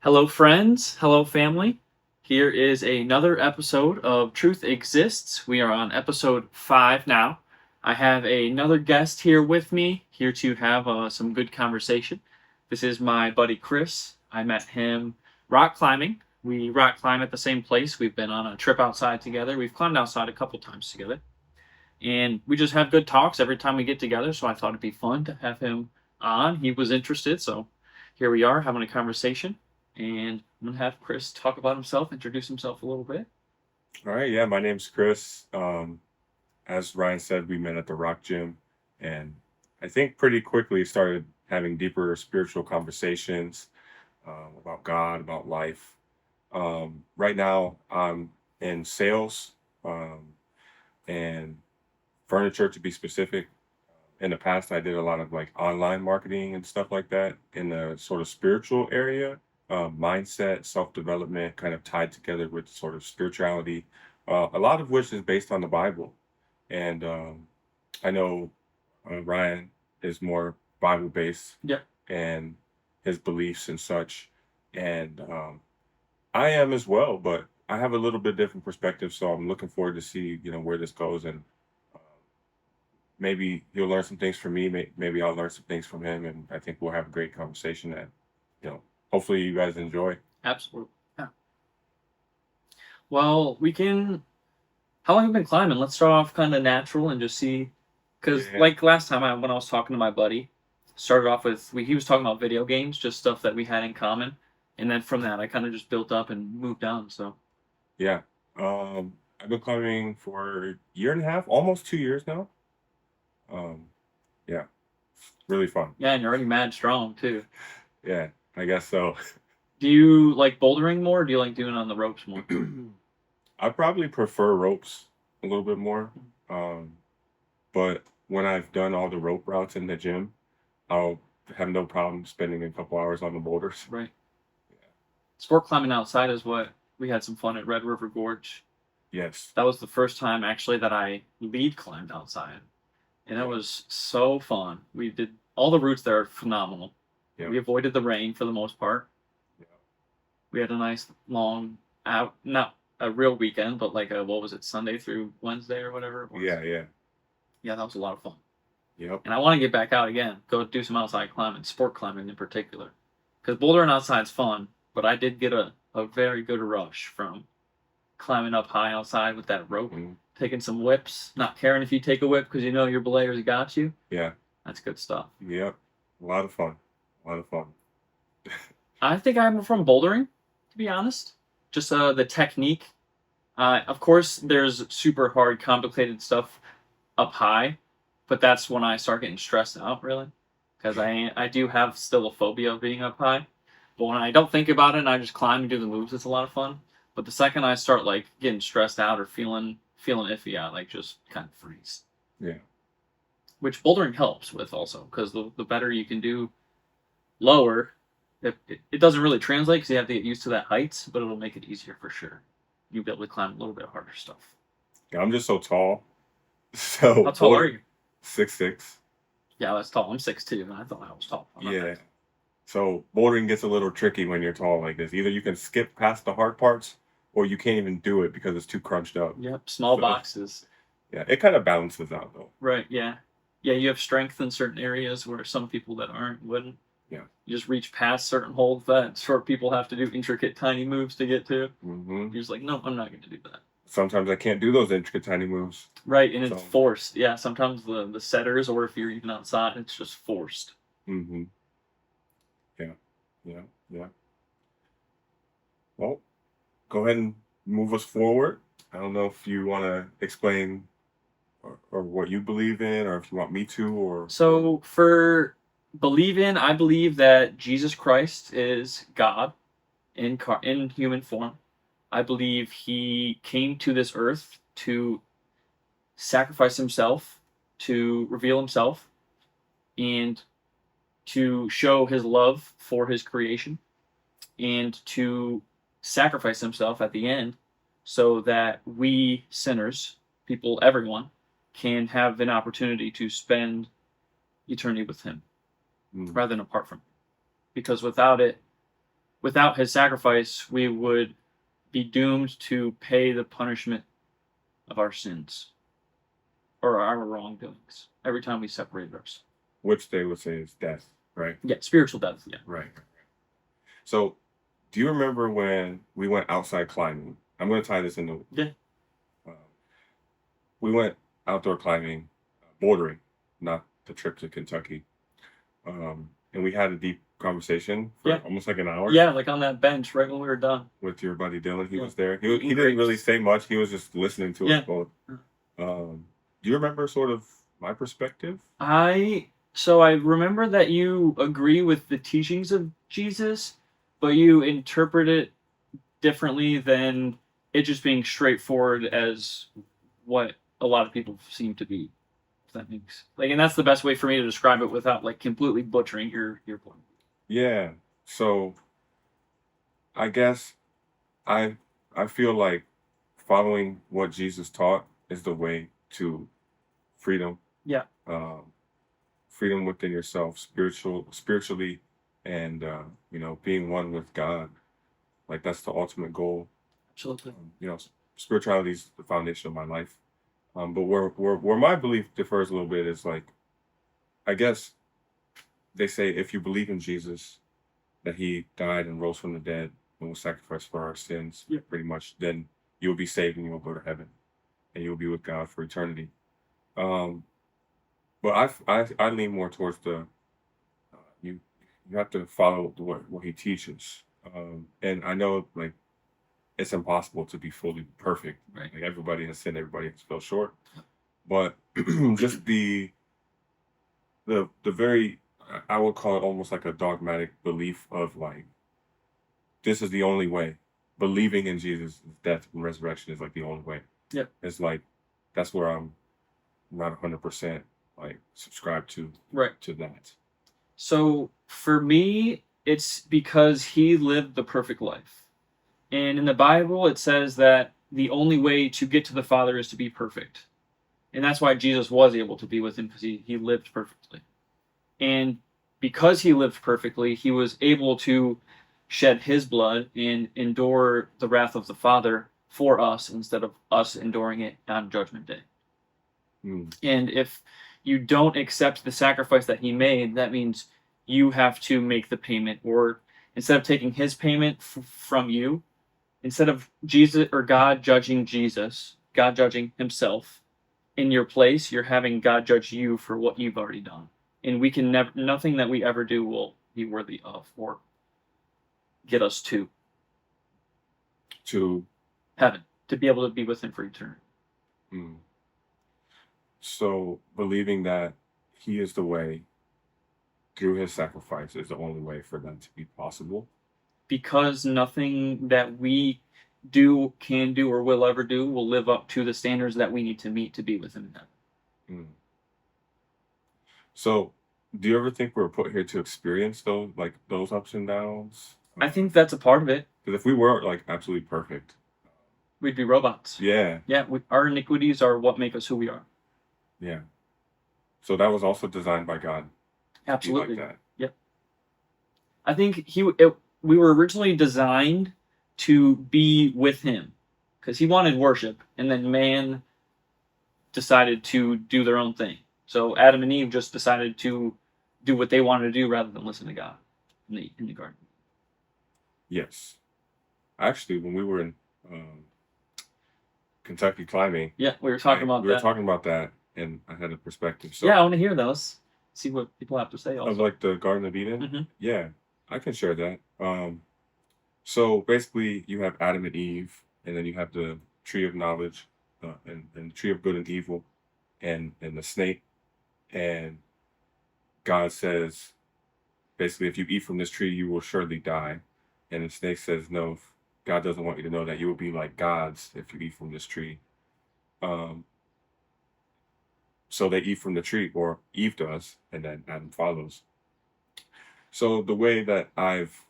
Hello, friends. Hello, family. Here is another episode of Truth Exists. We are on episode 5 now. I have another guest here with me, here to have some good conversation. This is my buddy Chris. I met him rock climbing. We rock climb at the same place. We've been on a trip outside together. We've climbed outside a couple times together. And we just have good talks every time we get together. So I thought it'd be fun to have him on. He was interested. So here we are having a conversation. And I'm gonna have Chris talk about himself, introduce himself a little bit. All right, yeah, my name's Chris. As Ryan said, we met at the Rock Gym, and I think pretty quickly started having deeper spiritual conversations about God, about life. Right now, I'm in sales and furniture, to be specific. In the past, I did a lot of like online marketing and stuff like that in the sort of spiritual area, mindset, self development, kind of tied together with sort of spirituality, a lot of which is based on the Bible. And I know Ryan is more Bible based Yep. and his beliefs and such. And I am as well, but I have a little bit different perspective. So I'm looking forward to see, where this goes. And uh, maybe he'll learn some things from me. Maybe I'll learn some things from him. And I think we'll have a great conversation that, hopefully you guys enjoy. Absolutely. Yeah. Well, we can. How long have you been climbing? Let's start off kind of natural and just see, because Yeah. like last time when I was talking to my buddy, started off with he was talking about video games, just stuff that we had in common, and then from that I kind of just built up and moved on. So Yeah. I've been climbing for a year and a half, almost 2 years now. Um, yeah, really fun. yeah, and you're already mad strong too. Yeah, I guess so. Do you like bouldering more, or do you like doing it on the ropes more? I probably prefer ropes a little bit more. Um, but when I've done all the rope routes in the gym, I'll have no problem spending a couple hours on the boulders. Right. Sport climbing outside is what we had some fun at Red River Gorge. Yes. That was the first time actually that I lead climbed outside, and it Yeah. was so fun. We did all the routes there are phenomenal. Yeah. We avoided the rain for the most part. Yeah. We had a nice long out, not a real weekend, but like a what was it, Sunday through Wednesday or whatever it was. Yeah. Yeah. Yeah, that was a lot of fun. Yep. And I want to get back out again, go do some outside climbing, sport climbing in particular, because bouldering outside's fun. But I did get a very good rush from climbing up high outside with that rope, Mhm. taking some whips, not caring if you take a whip because you know your belayer's got you. Yeah. That's good stuff. Yep. A lot of fun. A lot of fun. I think I'm from bouldering, to be honest. Just the technique. Of course, there's super hard, complicated stuff up high, but that's when I start getting stressed out, really, because I do have still a phobia of being up high. But when I don't think about it and I just climb and do the moves, it's a lot of fun. But the second I start like getting stressed out or feeling iffy, I like just kind of freeze. Yeah. Which bouldering helps with also, because the better you can do lower, it doesn't really translate because you have to get used to that height, but it'll make it easier for sure. You'll be able to climb a little bit harder stuff. Yeah, I'm just so tall. How So tall are you? 6'6". Yeah, that's tall. I'm 6'2", and I thought I was tall. I'm not Yeah. that tall. So bouldering gets a little tricky when you're tall like this. Either you can skip past the hard parts, or you can't even do it because it's too crunched up. Yep, small So boxes. yeah, it kind of balances out though. Right, yeah. Yeah, you have strength in certain areas where some people that aren't wouldn't. Yeah. You just reach past certain holds that short people have to do intricate, tiny moves to get to. Hmm. You're just like, no, I'm not going to do that. Sometimes I can't do those intricate tiny moves. Right, and it's So forced. Yeah, sometimes the setters, or if you're even outside, it's just forced. hmm yeah, yeah, yeah. Well, go ahead and move us forward. I don't know if you want to explain or what you believe in, or if you want me to, or So for believe in, I believe that Jesus Christ is God in human form. I believe he came to this earth to sacrifice himself, to reveal himself, and to show his love for his creation, and to sacrifice himself at the end so that we sinners, people, everyone, can have an opportunity to spend eternity with him mm, rather than apart from him. Because without it, without his sacrifice, we would be doomed to pay the punishment of our sins or our wrongdoings every time we separated ourselves. which they would say is death, right? Yeah, spiritual death. Yeah. Right. So, do you remember when we went outside climbing? I'm going to tie this into. Yeah. Uh, we went outdoor climbing, bouldering, not the trip to Kentucky. And we had a deep conversation for Yeah. almost like an hour. Yeah, like on that bench right when we were done. With your buddy Dylan, he Yeah. was there. He Eating didn't really grapes. say much. He was just listening to Yeah. us both. Do you remember sort of my perspective? So I remember that you agree with the teachings of Jesus, but you interpret it differently than it just being straightforward as what a lot of people seem to be. If that makes like, and that's the best way for me to describe it without like completely butchering your point. Yeah. So I guess I I feel like following what Jesus taught is the way to freedom. Yeah. Um, freedom within yourself, spiritually, and being one with God. Like that's the ultimate goal. Absolutely. Spirituality is the foundation of my life. But where my belief differs a little bit is like, I guess they say if you believe in Jesus, that he died and rose from the dead and was sacrificed for our sins, Yeah. pretty much, then you will be saved and you will go to heaven and you will be with God for eternity. Um, but I lean more towards the you you have to follow what he teaches. And I know like it's impossible to be fully perfect. Right. Like everybody has sinned, everybody has fell short. But just the very I would call it almost like a dogmatic belief of like this is the only way. Believing in Jesus' death and resurrection is like the only way. Yep. It's like that's where I'm not 100% like subscribed to Right. that. So for me, it's because he lived the perfect life. And in the Bible, it says that the only way to get to the Father is to be perfect. And that's why Jesus was able to be with him because he lived perfectly. And because he lived perfectly, he was able to shed his blood and endure the wrath of the Father for us instead of us enduring it on Judgment Day. Mm. And if you don't accept the sacrifice that he made, that means you have to make the payment. Or instead of taking his payment from you, instead of Jesus or God judging Jesus, God judging himself in your place, you're having God judge you for what you've already done. And we can never, nothing that we ever do will be worthy of or get us to heaven, to be able to be with him for eternity. Mm. So believing that he is the way through his sacrifice is the only way for that to be possible. Because nothing that we do, can do, or will ever do will live up to the standards that we need to meet to be with him in heaven. Mm. So do you ever think we're put here to experience those ups and downs? I think that's a part of it. Because if we were like absolutely perfect, We'd be robots. yeah, Our iniquities are what make us who we are. yeah. So that was also designed by God. Absolutely. Be like that. Yep. I think we were originally designed to be with him because he wanted worship, and then man decided to do their own thing. So Adam and Eve just decided to do what they wanted to do rather than listen to God in the garden. Yes. Actually, when we were in Kentucky climbing, Yeah, we were talking about we were that. talking about that, and I had a perspective. So Yeah, I want to hear those. See what people have to say. of Also, like the Garden of Eden. Mhm. Yeah, I can share that. So basically, you have Adam and Eve, and then you have the tree of knowledge, and the tree of good and evil, and the snake, and God says, basically, if you eat from this tree, you will surely die, and the snake says, no, God doesn't want you to know that you will be like gods if you eat from this tree. So they eat from the tree, or Eve does, and then Adam follows. So the way that I've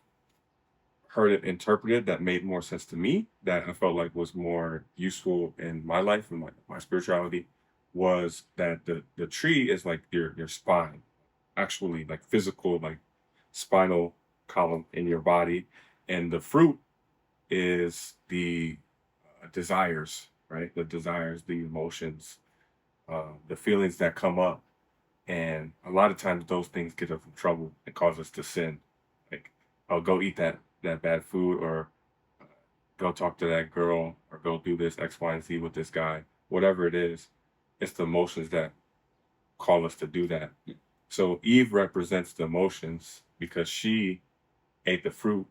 heard it interpreted that made more sense to me, that I felt like was more useful in my life and my spirituality, was that the tree is like your spine, actually like physical, like spinal column in your body. And the fruit is the desires, right? The desires, the emotions, the feelings that come up. And a lot of times those things get us in trouble and cause us to sin. Like, I'll go eat that bad food, or uh, go talk to that girl, or go do this X, Y, and Z with this guy. Whatever it is, it's the emotions that call us to do that. So Eve represents the emotions because she ate the fruit,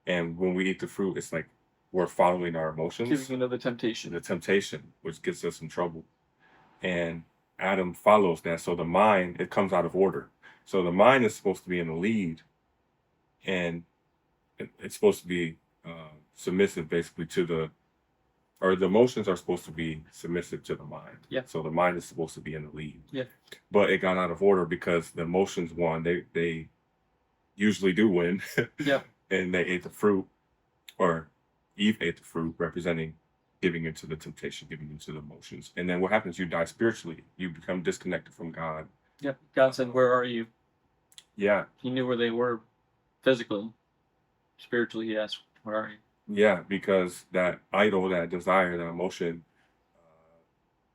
and when we eat the fruit, it's like we're following our emotions, Giving another temptation. the temptation, which gets us in trouble. And Adam follows that. So the mind, it comes out of order. So the mind is supposed to be in the lead, and it's supposed to be submissive, basically, to the, or the emotions are supposed to be submissive to the mind. Yeah. So the mind is supposed to be in the lead. Yeah. But it got out of order because the emotions won. They usually do win. Yeah. And they ate the fruit, or Eve ate the fruit, representing giving into the temptation, giving into the emotions. And then what happens? You die spiritually. You become disconnected from God. Yep. God said, "Where are you?" Yeah. He knew where they were physically. Spiritually, he asked, "Where are you?" Yeah. Because that idol, that desire, that emotion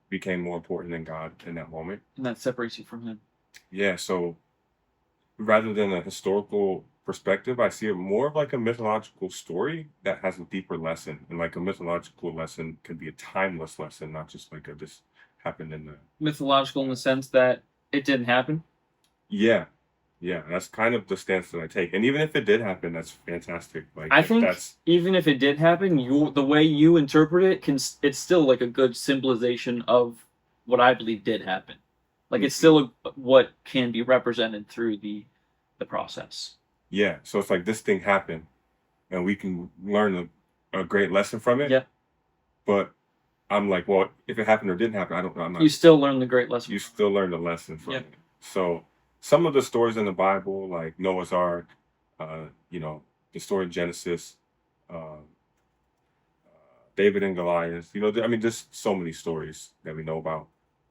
became more important than God in that moment. And that separates you from him. Yeah. So rather than a historical perspective, I see it more of like a mythological story that has a deeper lesson. And like a mythological lesson can be a timeless lesson, not just like a this happened in the. Mythological in the sense that it didn't happen. Yeah. Yeah. That's kind of the stance that I take. And even if it did happen, that's fantastic. Like, I if think that's, even if it did happen, the way you interpret it it's still like a good symbolization of what I believe did happen. Like it's still what can be represented through the process. yeah. So it's like this thing happened and we can learn a great lesson from it. Yeah. But I'm like, well, if it happened or didn't happen, I don't know. I'm not. You still learn the great lesson. You still learn the lesson from Yeah. it. So some of the stories in the Bible, like Noah's Ark, the story in Genesis, uh, David and Goliath, I mean, there's so many stories that we know about.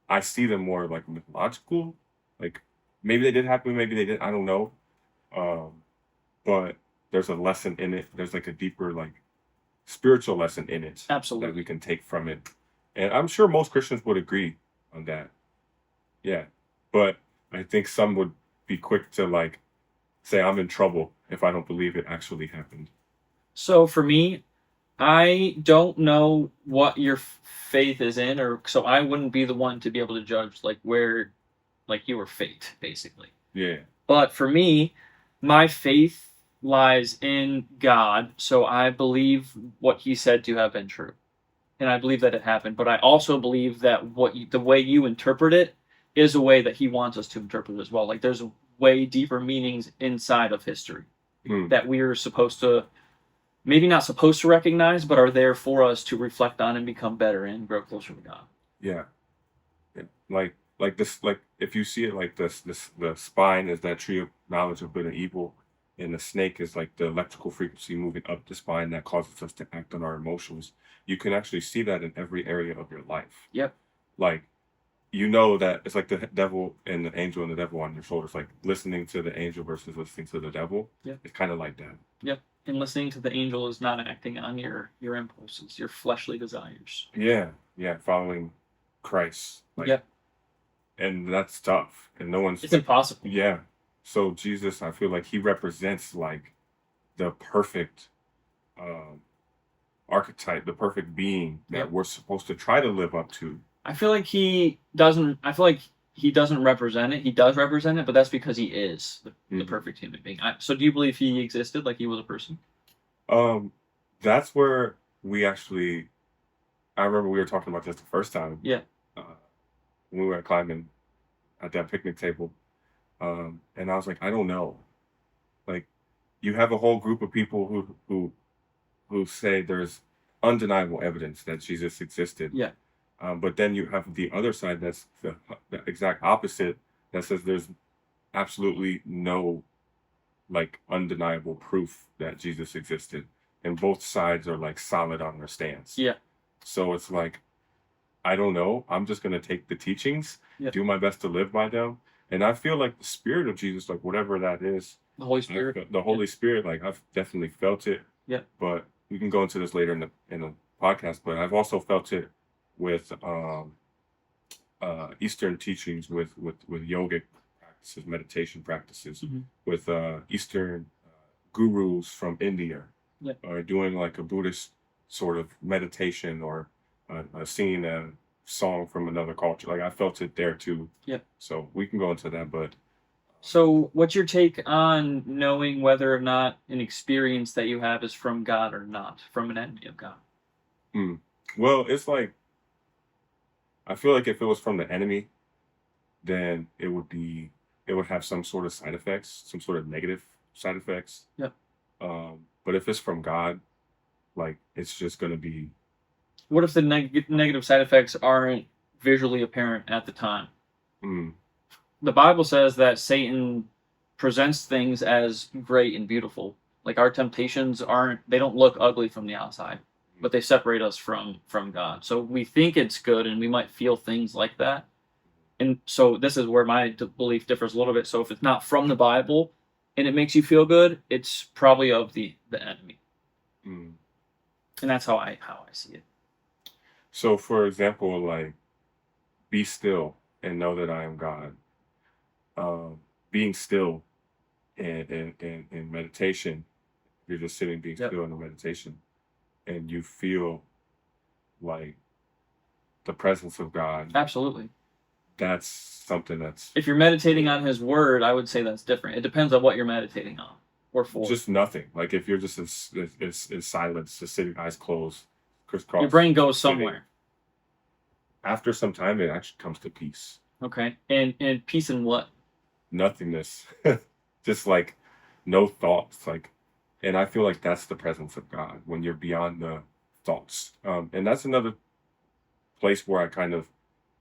I see them more like mythological, like maybe they did happen, maybe they didn't, I don't know. Um, but there's a lesson in it. There's like a deeper, like spiritual lesson in it that Absolutely. we can take from it. And I'm sure most Christians would agree on that. Yeah. But I think some would be quick to like say I'm in trouble if I don't believe it actually happened. So for me, I don't know what your faith is in, or so I wouldn't be the one to be able to judge like where, like your faith, basically. Yeah. But for me, my faith lies in God, so I believe what He said to have been true, and I believe that it happened. But I also believe that the way you interpret it is a way that He wants us to interpret it as well. Like there's way deeper meanings inside of history Hmm. that we're supposed to, maybe not supposed to recognize, but are there for us to reflect on and become better and grow closer to God. Yeah. Yeah. Like this, like if you see it like this the spine is that tree of knowledge of good and evil, and the snake is like the electrical frequency moving up the spine that causes us to act on our emotions. You can actually see that in every area of your life. Yep. Like, that it's like the devil and the angel and the devil on your shoulders, like listening to the angel versus listening to the devil. Yep. It's kind of like that. Yep. And listening to the angel is not acting on your impulses, your fleshly desires. Yeah. Yeah. Following Christ. Like, Yep. and that's tough. And no one's It's impossible. yeah. So Jesus, I feel like he represents like the perfect archetype, the perfect being that Yep. we're supposed to try to live up to. I feel like he doesn't represent it. He does represent it, but that's because he is the Mhm. perfect human being. So do you believe he existed, like he was a person? That's where we actually. I remember we were talking about this the first time. Yeah. Uh, when we were climbing at that picnic table, and I was like, I don't know. Like, you have a whole group of people who say there's undeniable evidence that Jesus existed. Yeah. But then you have the other side that's the exact opposite that says there's absolutely no like undeniable proof that Jesus existed. And both sides are like solid on their stance. Yeah. So it's like, I don't know. I'm just going to take the teachings, Yeah. do my best to live by them. And I feel like the spirit of Jesus, like whatever that is, The Holy I Spirit. felt the Holy Spirit, like I've definitely felt it, Yeah. but we can go into this later in the podcast. But I've also felt it with Eastern teachings, with yogic practices, meditation practices, Mhm. with Eastern gurus from India, Yeah. or doing like a Buddhist sort of meditation, or singing a song from another culture. Like I felt it there too. Yeah. So we can go into that, but So, what's your take on knowing whether or not an experience that you have is from God or not, from an enemy of God? mm, well, it's like I feel like if it was from the enemy, then it would have some sort of side effects, some sort of negative side effects. Yep. But if it's from God, like it's just gonna be What if the negative side effects aren't visually apparent at the time? mm, The Bible says that Satan presents things as great and beautiful. Like our temptations aren't, they don't look ugly from the outside, but they separate us from God. So we think it's good and we might feel things like that. And so this is where my belief differs a little bit. So if it's not from the Bible and it makes you feel good, it's probably of the enemy. mm. And that's how I see it. So for example, like be still and know that I am God. Um, being still in meditation, you're just sitting being Yep. still in a meditation, and you feel like the presence of God. Absolutely. That's something that's If you're meditating on his word, I would say that's different. It depends on what you're meditating on or for. just nothing. Like if you're just in silence, just sitting, eyes closed, crisscross. Your brain goes sitting, somewhere. after some time, it actually comes to peace, Okay. And peace in what? nothingness, just like no thoughts. Like, and I feel like that's the presence of God when you're beyond the thoughts. And that's another place where I kind of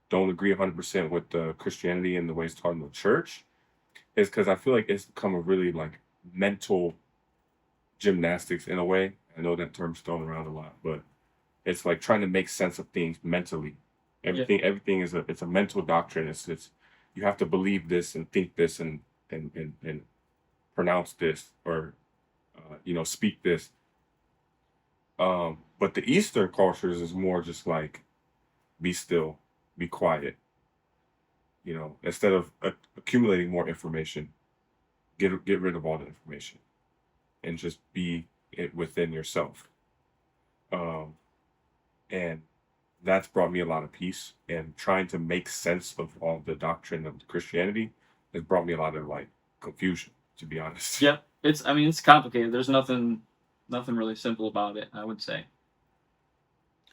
don't agree 100% with the Christianity and the way it's taught in the church, is because I feel like it's become a really like mental gymnastics in a way. I know that term's thrown around a lot, but it's like trying to make sense of things mentally. Yeah. Everything is a mental doctrine. It's you have to believe this and think this and pronounce this, or speak this. But the Eastern cultures is more just like be still, be quiet. Instead of accumulating more information, get rid of all the information and just be it within yourself. Um, and that's brought me a lot of peace. And trying to make sense of all the doctrine of Christianity has brought me a lot of like confusion, to be honest. Yeah. It's complicated. There's nothing really simple about it, I would say.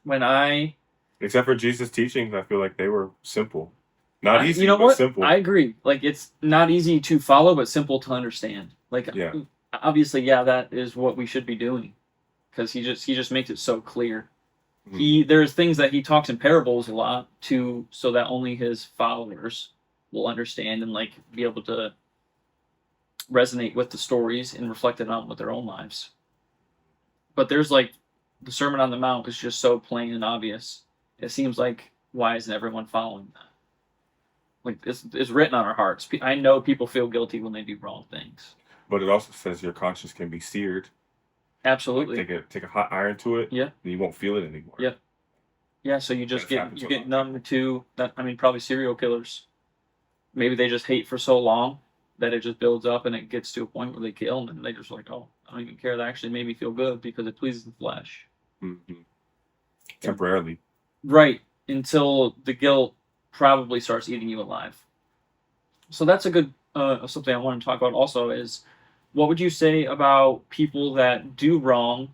When I Except for Jesus' teachings, I feel like they were simple, not easy, you know but what? simple. I agree. Like it's not easy to follow, but simple to understand. Like Yeah. obviously, yeah, that is what we should be doing, because he just makes it so clear. Mhm. There's things that he talks in parables a lot to, so that only his followers will understand and like be able to resonate with the stories and reflect it on with their own lives. But there's like the Sermon on the Mount is just so plain and obvious. It seems like, why isn't everyone following that? Like it's written on our hearts. I know people feel guilty when they do wrong things. But it also says your conscience can be seared. Like Absolutely. take a hot iron to it, Yeah. and you won't feel it anymore. Yeah. Yeah. So you just That's happened you to a get lot. numb to that. I mean, probably serial killers. Maybe they just hate for so long that it just builds up and it gets to a point where they kill and they just like, oh, I don't even care. That actually made me feel good because it pleases the flesh. Mhm. Temporarily. Right. Until the guilt probably starts eating you alive. So that's a good something I want to talk about also is, what would you say about people that do wrong,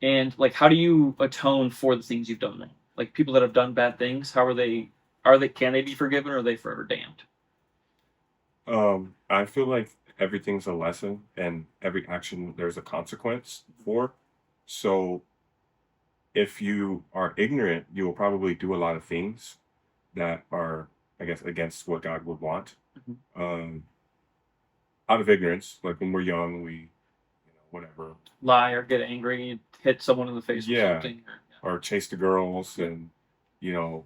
and like how do you atone for the things you've done wrong? Like people that have done bad things, how are they can they be forgiven, or are they forever damned? I feel like everything's a lesson, and every action there's a consequence for. So if you are ignorant, you will probably do a lot of things that are, I guess, against what God would want. Mhm. Um, Out of ignorance, like when we're young, whatever, Lie or get angry, hit someone in the face with yeah, something. or chase the girls Yeah. and, you know,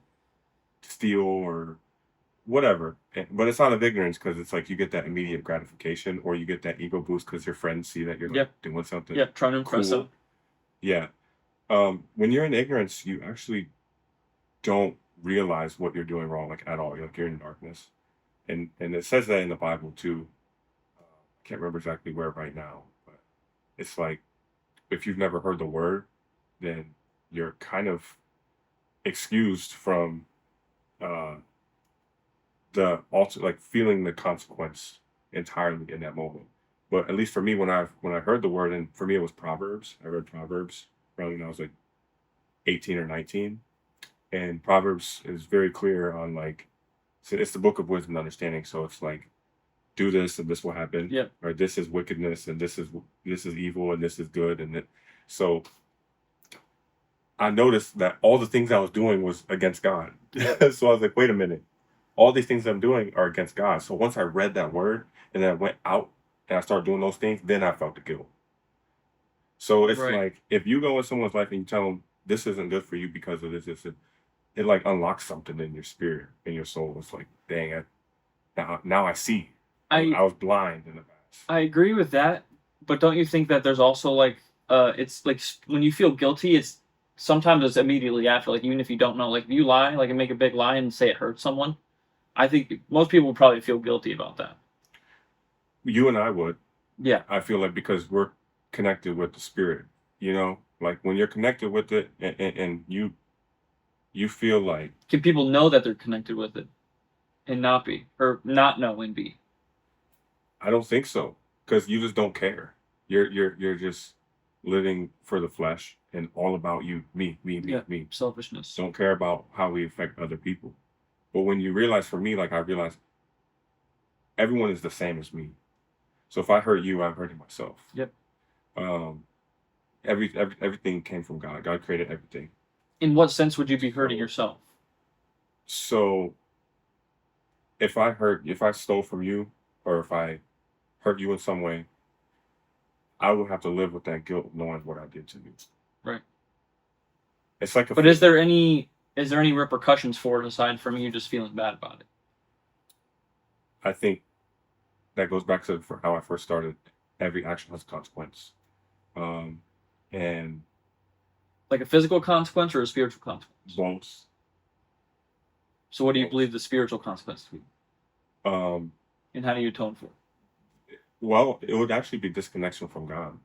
steal or whatever. But it's out of ignorance because it's like you get that immediate gratification or you get that ego boost because your friends see that you're like Yep. doing something Yep. Trying to impress cool. them. Yeah. When you're in ignorance, you actually don't realize what you're doing wrong, like at all. You're like you're in darkness, and it says that in the Bible too. I can't remember exactly where right now, but it's like if you've never heard the word, then you're kind of excused from uh, like feeling the consequence entirely in that moment. But at least for me, when I heard the word, and for me it was Proverbs. I read Proverbs probably when I was like 18 or 19, and Proverbs is very clear on like, so it's the book of wisdom and understanding. So it's like, do this and this will happen, Yep. or this is wickedness and this is evil and this is good, and it, so I noticed that all the things I was doing was against God. So I was like, wait a minute, all these things I'm doing are against God. So once I read that word and then I went out and I started doing those things, then I felt the guilt. So it's Right. like if you go in someone's life and you tell them this isn't good for you because of this, it like unlocks something in your spirit, in your soul. It's like, dang, now I see. I I was blind in the past. I agree with that, but don't you think that there's also like it's like when you feel guilty, it's sometimes it's immediately after, like even if you don't know, like if you lie, like and make a big lie and say it hurts someone, I think most people would probably feel guilty about that. You and I would. Yeah. I feel like because we're connected with the spirit, like when you're connected with it and you feel like, Can people know that they're connected with it and not be or not know and be? I don't think so because you just don't care. You're just living for the flesh and all about you, Yeah. me. Selfishness. Don't care about how we affect other people. But when you realize, for me, like I realize everyone is the same as me. So if I hurt you, I'm hurting myself. Yep. Um, everything came from God. God created everything. In what sense would you be hurting So, yourself? so if I stole from you, or if I hurt you in some way, I would have to live with that guilt, knowing what I did to you. Right. It's like a But feeling. is there any repercussions for it aside from you just feeling bad about it? I think that goes back to for how I first started. Every action has a consequence, um, and Like a physical consequence or a spiritual consequence? both. So what do you Both. believe the spiritual consequence to be? Um, And how do you atone for it? well, it would actually be disconnection from God.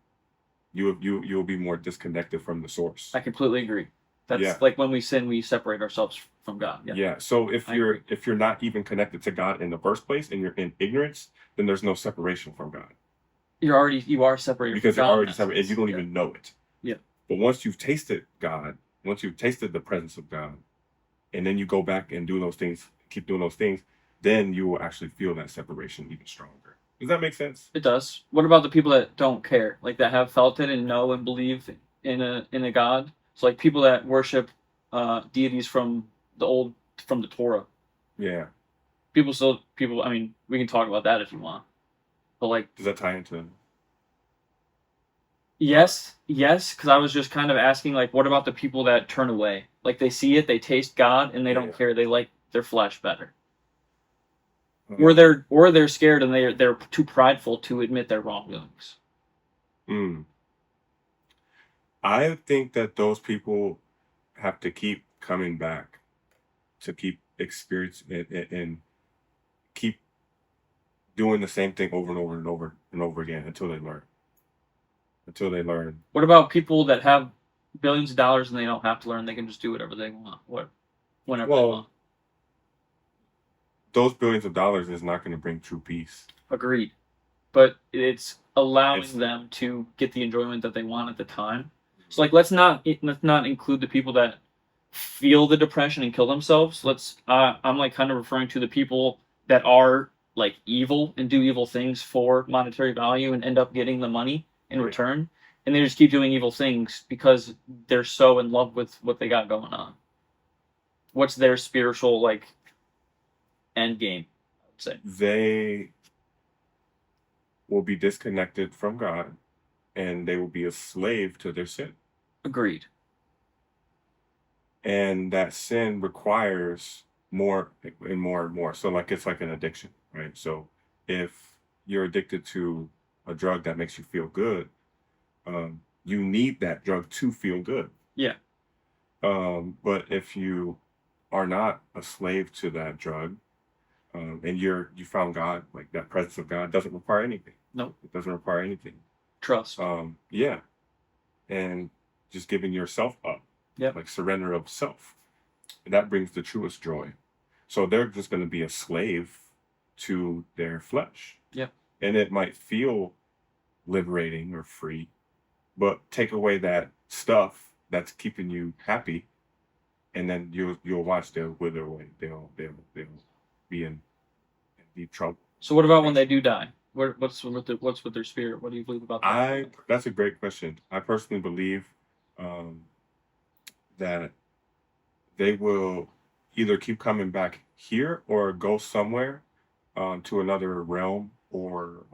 You will be more disconnected from the source. I completely agree. That's Yeah. like when we sin, we separate ourselves from God. Yeah. Yeah. So I agree. if you're not even connected to God in the first place and you're in ignorance, then there's no separation from God You are separated from because you're God in already that separated and you sense. don't Yeah. even know it. Yeah. But once you've tasted God, once you've tasted the presence of God, and then you go back and do those things, keep doing those things, then you will actually feel that separation even stronger. Does that make sense? It does. What about the people that don't care, like that have felt it and know and believe in a God? So like people that worship deities from the Torah. Yeah. People. I mean, we can talk about that if you want. But like, Does that tie into? yes, because I was just kind of asking, like, what about the people that turn away? Like they see it, they taste God, and they Yeah. don't care. They like their flesh better, Uh, or they're scared and they're too prideful to admit their wrongdoings. mm, I think that those people have to keep coming back to keep experiencing it and keep doing the same thing over and over and over and over again until they learn. Until they learn. What about people that have billions of dollars and they don't have to learn? They can just do whatever they want, whenever they Well, want. those billions of dollars is not going to bring true peace. Agreed, but it's allowing It's them to get the enjoyment that they want at the time. So like, let's not include the people that feel the depression and kill themselves. I'm like kind of referring to the people that are like evil and do evil things for monetary value and end up getting the money in yeah. return, and they just keep doing evil things because they're so in love with what they got going on. What's their spiritual like end game? I would say. They will be disconnected from God and they will be a slave to their sin. Agreed. And that sin requires more and more and more. So like it's like an addiction, right? So if you're addicted to a drug that makes you feel good, you need that drug to feel good. Yeah. But if you are not a slave to that drug, and you found God, like that presence of God doesn't require anything. No. It doesn't require anything. Trust. Yeah, and just giving yourself up, Yep. like surrender of self. That brings the truest joy. So they're just going to be a slave to their flesh. Yep. And it might feel liberating or free, but take away that stuff that's keeping you happy, and then you'll watch they'll wither away. They'll be in deep trouble. So what about when they do die? What's with their spirit? What do you believe about that? That's a great question. I personally believe um, that they will either keep coming back here or go somewhere to another realm or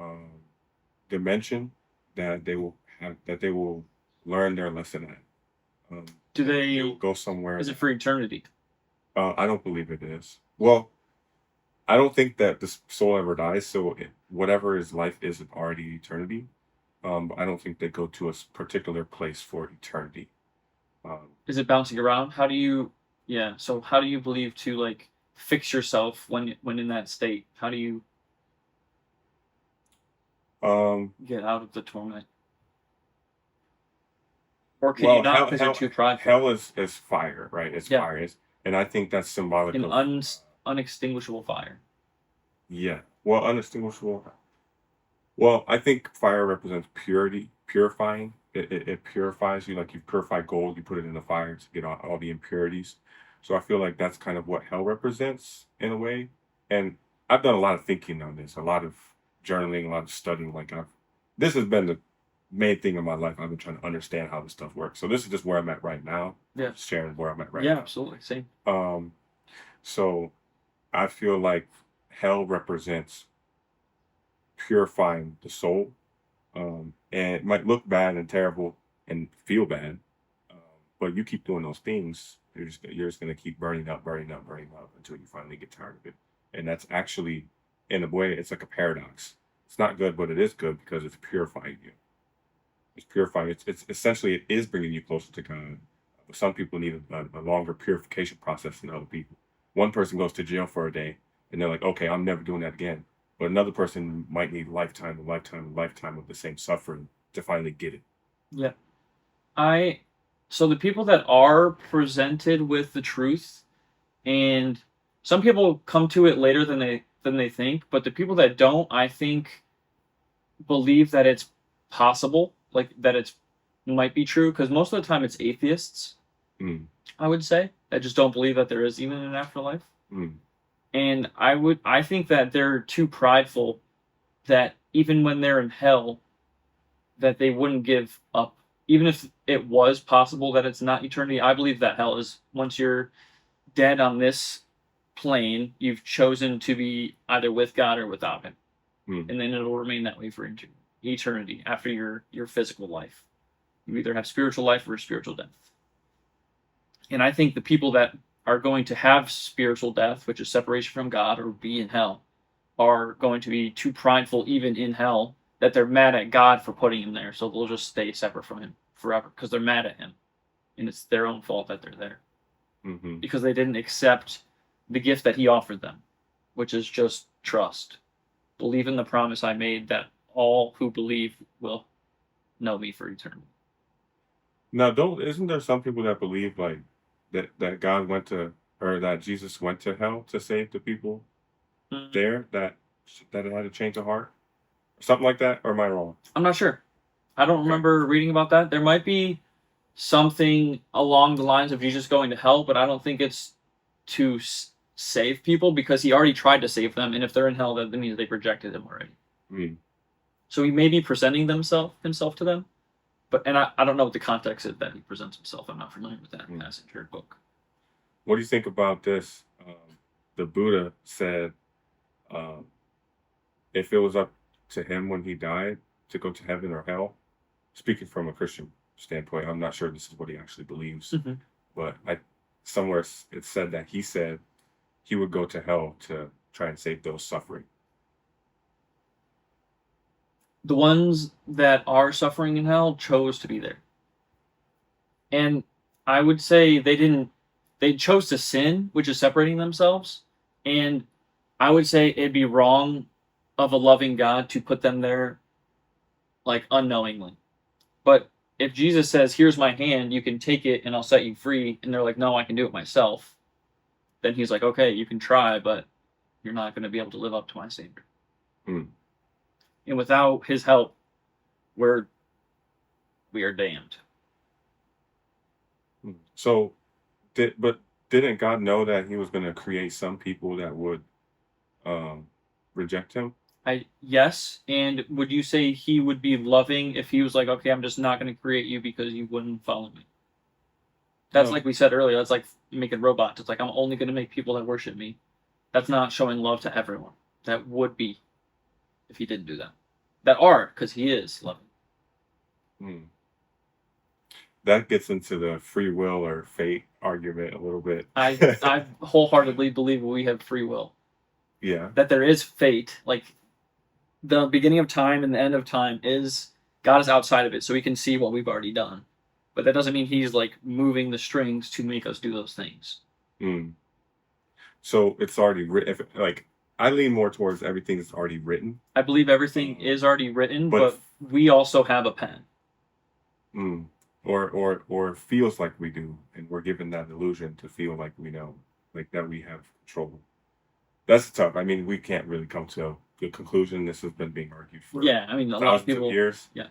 dimension that they will learn their lesson at. Do They will they? go somewhere. Is it for eternity? I don't believe it is. Well, I don't think that the soul ever dies. So whatever is life is already eternity. But I don't think they go to a particular place for eternity. Um, Is it bouncing around? How do you? Yeah. So how do you believe to like fix yourself when in that state? How do you um, get out of the torment? Or can you well, not because you're too prideful? hell is fire, right? It's Yeah. fire. And I think that's symbolic An of unextinguishable fire. yeah. Well, unextinguishable. Well, I think fire represents purity, purifying. It purifies you, like you purify gold, you put it in the fire to get all the impurities. So I feel like that's kind of what hell represents in a way. And I've done a lot of thinking on this, a lot of journaling, a lot of studying. This has been the main thing in my life. I've been trying to understand how this stuff works. So this is just where I'm at right now. Yeah. Just sharing where I'm at right Yeah, now. absolutely. Same. So I feel like hell represents purifying the soul. And it might look bad and terrible and feel bad, um, but you keep doing those things, you're just gonna keep burning up, burning up, burning up until you finally get tired of it. And that's actually, in a way, it's like a paradox. It's not good, but it is good because it's purifying you. It's purifying. It's essentially it is bringing you closer to God. But some people need a longer purification process than other people. One person goes to jail for a day, and they're like, okay, I'm never doing that again. But another person might need lifetime, a lifetime, a lifetime of the same suffering to finally get it. Yeah. So the people that are presented with the truth, and some people come to it later than they think, but the people that don't, I think, believe that it's possible, like that it's might be true, because most of the time it's atheists, Mm, I would say, that just don't believe that there is even an afterlife. mm, And I think that they're too prideful that even when they're in hell, that they wouldn't give up. Even if it was possible that it's not eternity, I believe that hell is once you're dead on this plane, you've chosen to be either with God or without Him, mm. and then it'll remain that way for eternity after your physical life. You either have spiritual life or spiritual death. And I think the people that are going to have spiritual death, which is separation from God or be in hell, are going to be too prideful even in hell that they're mad at God for putting him there. So they'll just stay separate from him forever because they're mad at him. And it's their own fault that they're there Hmm. because they didn't accept the gift that he offered them, which is just trust. Believe in the promise I made that all who believe will know me for eternity. Now, don't isn't there some people that believe like that God went to or that Jesus went to hell to save the people Mm, there that had to change the heart, something like that? Or am I wrong? I'm not sure. I don't Okay. remember reading about that. There might be something along the lines of Jesus going to hell, but I don't think it's to save people because he already tried to save them, and if they're in hell, that means they've rejected him already. Mm. So he may be presenting himself to them, but I don't know what the context is that he presents himself. I'm not familiar with that Mm. passage or book. What do you think about this? The Buddha said, um, if it was up to him when he died to go to heaven or hell, speaking from a Christian standpoint, I'm not sure this is what he actually believes, Mhm. but I somewhere it said that he said he would go to hell to try and save those suffering. The ones that are suffering in hell chose to be there. And I would say they chose to sin, which is separating themselves. And I would say it'd be wrong of a loving God to put them there like unknowingly. But if Jesus says, "Here's my hand, you can take it and I'll set you free," and they're like, "No, I can do it myself," then he's like, "Okay, you can try, but you're not going to be able to live up to my standard." Hmm. And without his help, we are damned. So, didn't God know that He was going to create some people that would um, reject Him? Yes, and would you say he would be loving if he was like, "Okay, I'm just not going to create you because you wouldn't follow me"? That's No. like we said earlier. That's like making robots. It's like I'm only going to make people that worship me. That's not showing love to everyone. That would be if he didn't do that. That are because he is loving. Hmm. That gets into the free will or fate argument a little bit. I wholeheartedly believe we have free will. Yeah. That there is fate. Like the beginning of time and the end of time is God is outside of it, so we can see what we've already done. But that doesn't mean he's like moving the strings to make us do those things. Mm. So it's already written. If like I lean more towards everything is already written. I believe everything is already written, But but we also have a pen. Mm. Or feels like we do, and we're given that illusion to feel like we know, like that we have control. That's tough. I mean, we can't really come to a good conclusion. This has been being argued for Yeah, I mean, a lot of thousands of people. years. Yeah,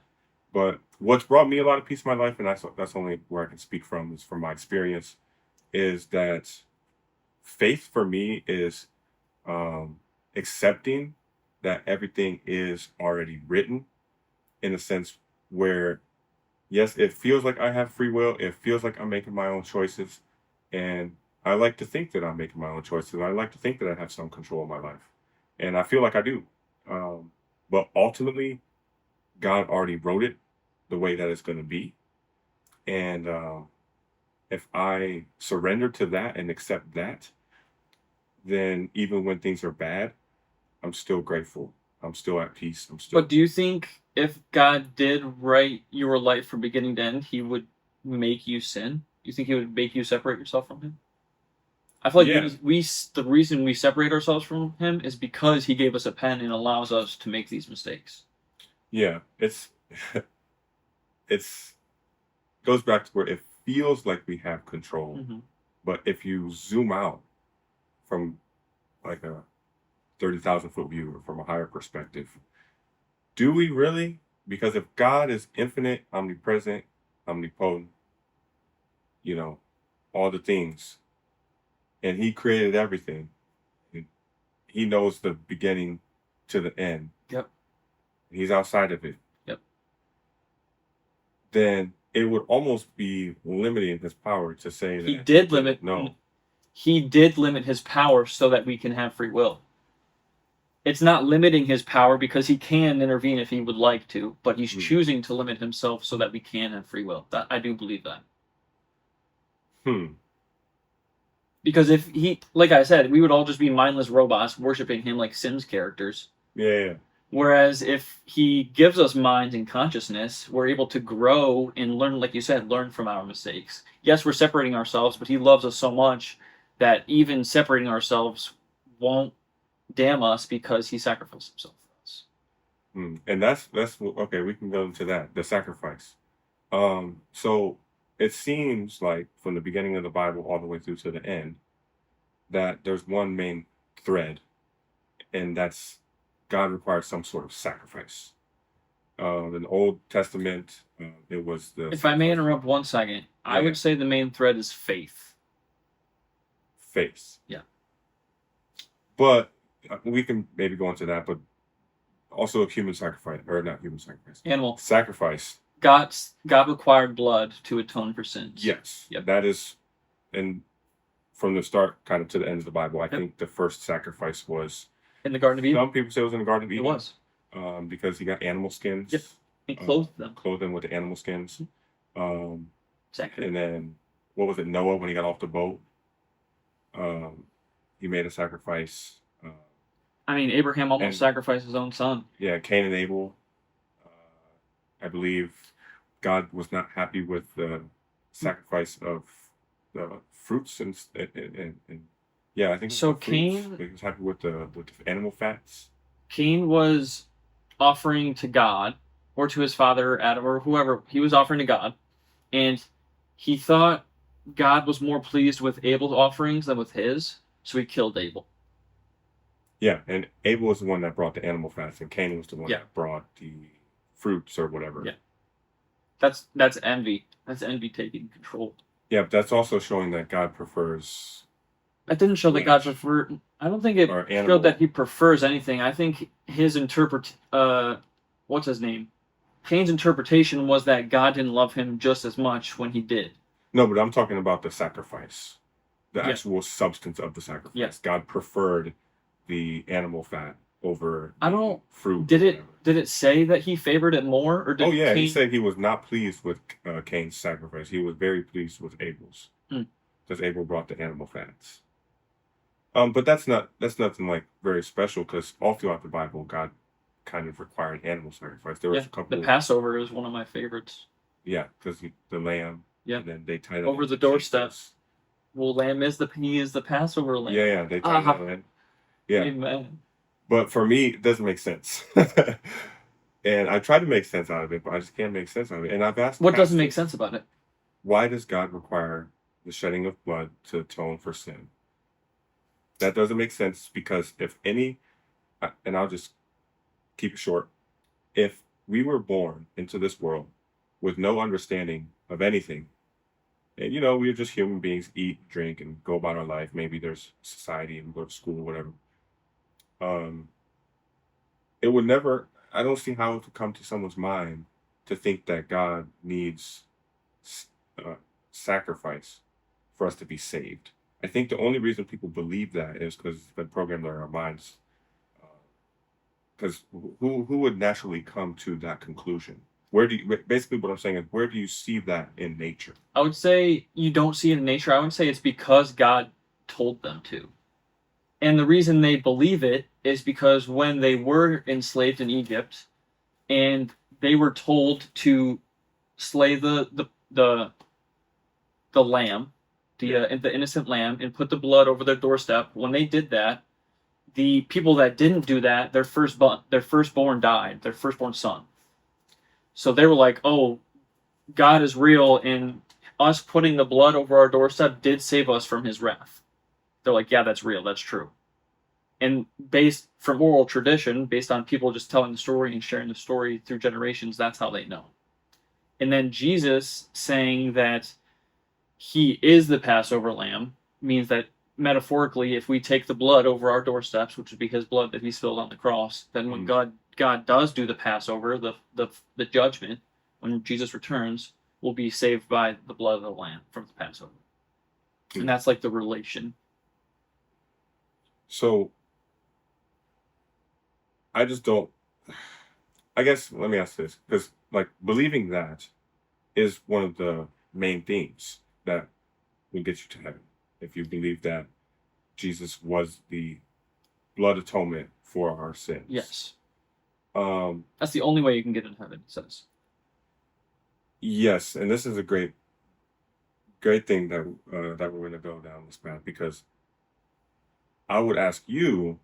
But what's brought me a lot of peace in my life, and that's only where I can speak from, is from my experience, is that faith for me is accepting that everything is already written in a sense where yes, it feels like I have free will. It feels like I'm making my own choices. And I like to think that I'm making my own choices. I like to think that I have some control of my life. And I feel like I do. But ultimately, God already wrote it the way that it's going to be. And if I surrender to that and accept that, then even when things are bad, I'm still grateful. I'm still at peace. I'm still. but do you think if God did write your life from beginning to end, He would make you sin? Do you think He would make you separate yourself from Him? I feel like Yeah. the reason we separate ourselves from Him is because He gave us a pen and allows us to make these mistakes. Yeah. It's goes back to where it feels like we have control. Mm-hmm. But if you zoom out from like a 30,000 foot view or from a higher perspective, do we really? Because if God is infinite, omnipresent, omnipotent, you know, all the things, and He created everything, and He knows the beginning to the end, Yep. He's outside of it, Yep. then it would almost be limiting His power to say that He did limit. no. He did limit His power so that we can have free will. It's not limiting His power because He can intervene if He would like to, but He's choosing to limit Himself so that we can have free will. That I do believe that. Because if He, like I said, we would all just be mindless robots worshiping Him like Sims characters. Yeah. Whereas if He gives us minds and consciousness, we're able to grow and learn, like you said, learn from our mistakes. Yes, we're separating ourselves, but He loves us so much that even separating ourselves won't damn us because He sacrificed Himself for us. And that's okay. We can go into that, the sacrifice. So it seems like from the beginning of the Bible all the way through to the end that there's one main thread, and that's God requires some sort of sacrifice. In the Old Testament, it was the If I may interrupt 1 second, I Yeah. would say the main thread is faith. faith. Yeah. But we can maybe go into that, but also human sacrifice, or not human sacrifice, Animal. sacrifice. God required blood to atone for sins. Yes. Yep. That is, and from the start kind of to the end of the Bible, I think the first sacrifice was In the Garden of Eden. some people say it was in the Garden of It Eden. was. Because he got animal skins. Yep. He clothed them. Clothed them with the animal skins. Exactly. And then what was it, Noah when he got off the boat? he made a sacrifice. I mean, Abraham almost And sacrificed his own son. yeah, Cain and Abel. I believe God was not happy with the sacrifice of the fruits and yeah, I think it was So the fruits. Cain He was happy with the animal fats. Cain was offering to God or to his father Adam or whoever he was offering to God, and he thought God was more pleased with Abel's offerings than with his, so he killed Abel. Yeah, and Abel was the one that brought the animal fats, and Cain was the one Yeah. that brought the fruits or whatever. Yeah. That's envy. That's envy taking control. Yeah, but that's also showing that God prefers That didn't show that God flesh preferred. I don't think it or showed animal. that he prefers anything. I think his what's his name? Cain's interpretation was that God didn't love him just as much when he did. No, but I'm talking about the sacrifice, the Yeah. actual substance of the sacrifice. Yeah. God preferred the animal fat over I don't. fruit. Did or it? whatever. Did it say that he favored it more, or did Oh yeah, he Cain? said he was not pleased with Cain's sacrifice. He was very pleased with Abel's, Hmm. because Abel brought the animal fats. But that's nothing like very special because all throughout the Bible, God kind of required animal sacrifice. There was Yeah, a couple. the Passover is one of my favorites. Yeah, because the lamb. Yeah. And then they tied it Over up the to doorstep. Jesus. Well, lamb is he is the Passover lamb. Yeah, they tied Ah, it in. Yeah, amen. but for me, it doesn't make sense. And I try to make sense out of it, but I just can't make sense out of it. And I've asked What doesn't make pastors, sense about it? why does God require the shedding of blood to atone for sin? That doesn't make sense because if any, and I'll just keep it short, if we were born into this world with no understanding of anything, and we're just human beings, eat, drink, and go about our life. Maybe there's society and go to school, whatever. Um, it would never. I don't see how it would come to someone's mind to think that God needs s- uh, sacrifice for us to be saved. I think the only reason people believe that is because it's been programmed in our minds. Because who would naturally come to that conclusion? Where do you basically what I'm saying is where do you see that in nature? I would say you don't see it in nature. I would say it's because God told them to. And the reason they believe it is because when they were enslaved in Egypt and they were told to slay the lamb, the innocent lamb, and put the blood over their doorstep, when they did that, the people that didn't do that, their firstborn died, their firstborn son. So they were like, "Oh, God is real, and us putting the blood over our doorstep did save us from His wrath." They're like, "Yeah, that's real. That's true." And based from oral tradition, based on people just telling the story and sharing the story through generations, that's how they know. And then Jesus saying that He is the Passover lamb means that metaphorically, if we take the blood over our doorsteps, which would be His blood that He spilled on the cross, then when God does do the Passover, the judgment, when Jesus returns, will be saved by the blood of the lamb from the Passover. And that's like the relation. So I just don't. I guess let me ask this because like believing that is one of the main themes that will get you to heaven if you believe that Jesus was the blood atonement for our sins. Yes. Um, That's the only way you can get in heaven, it says. yes, and this is a great thing that that we're going to go down this path because I would ask you,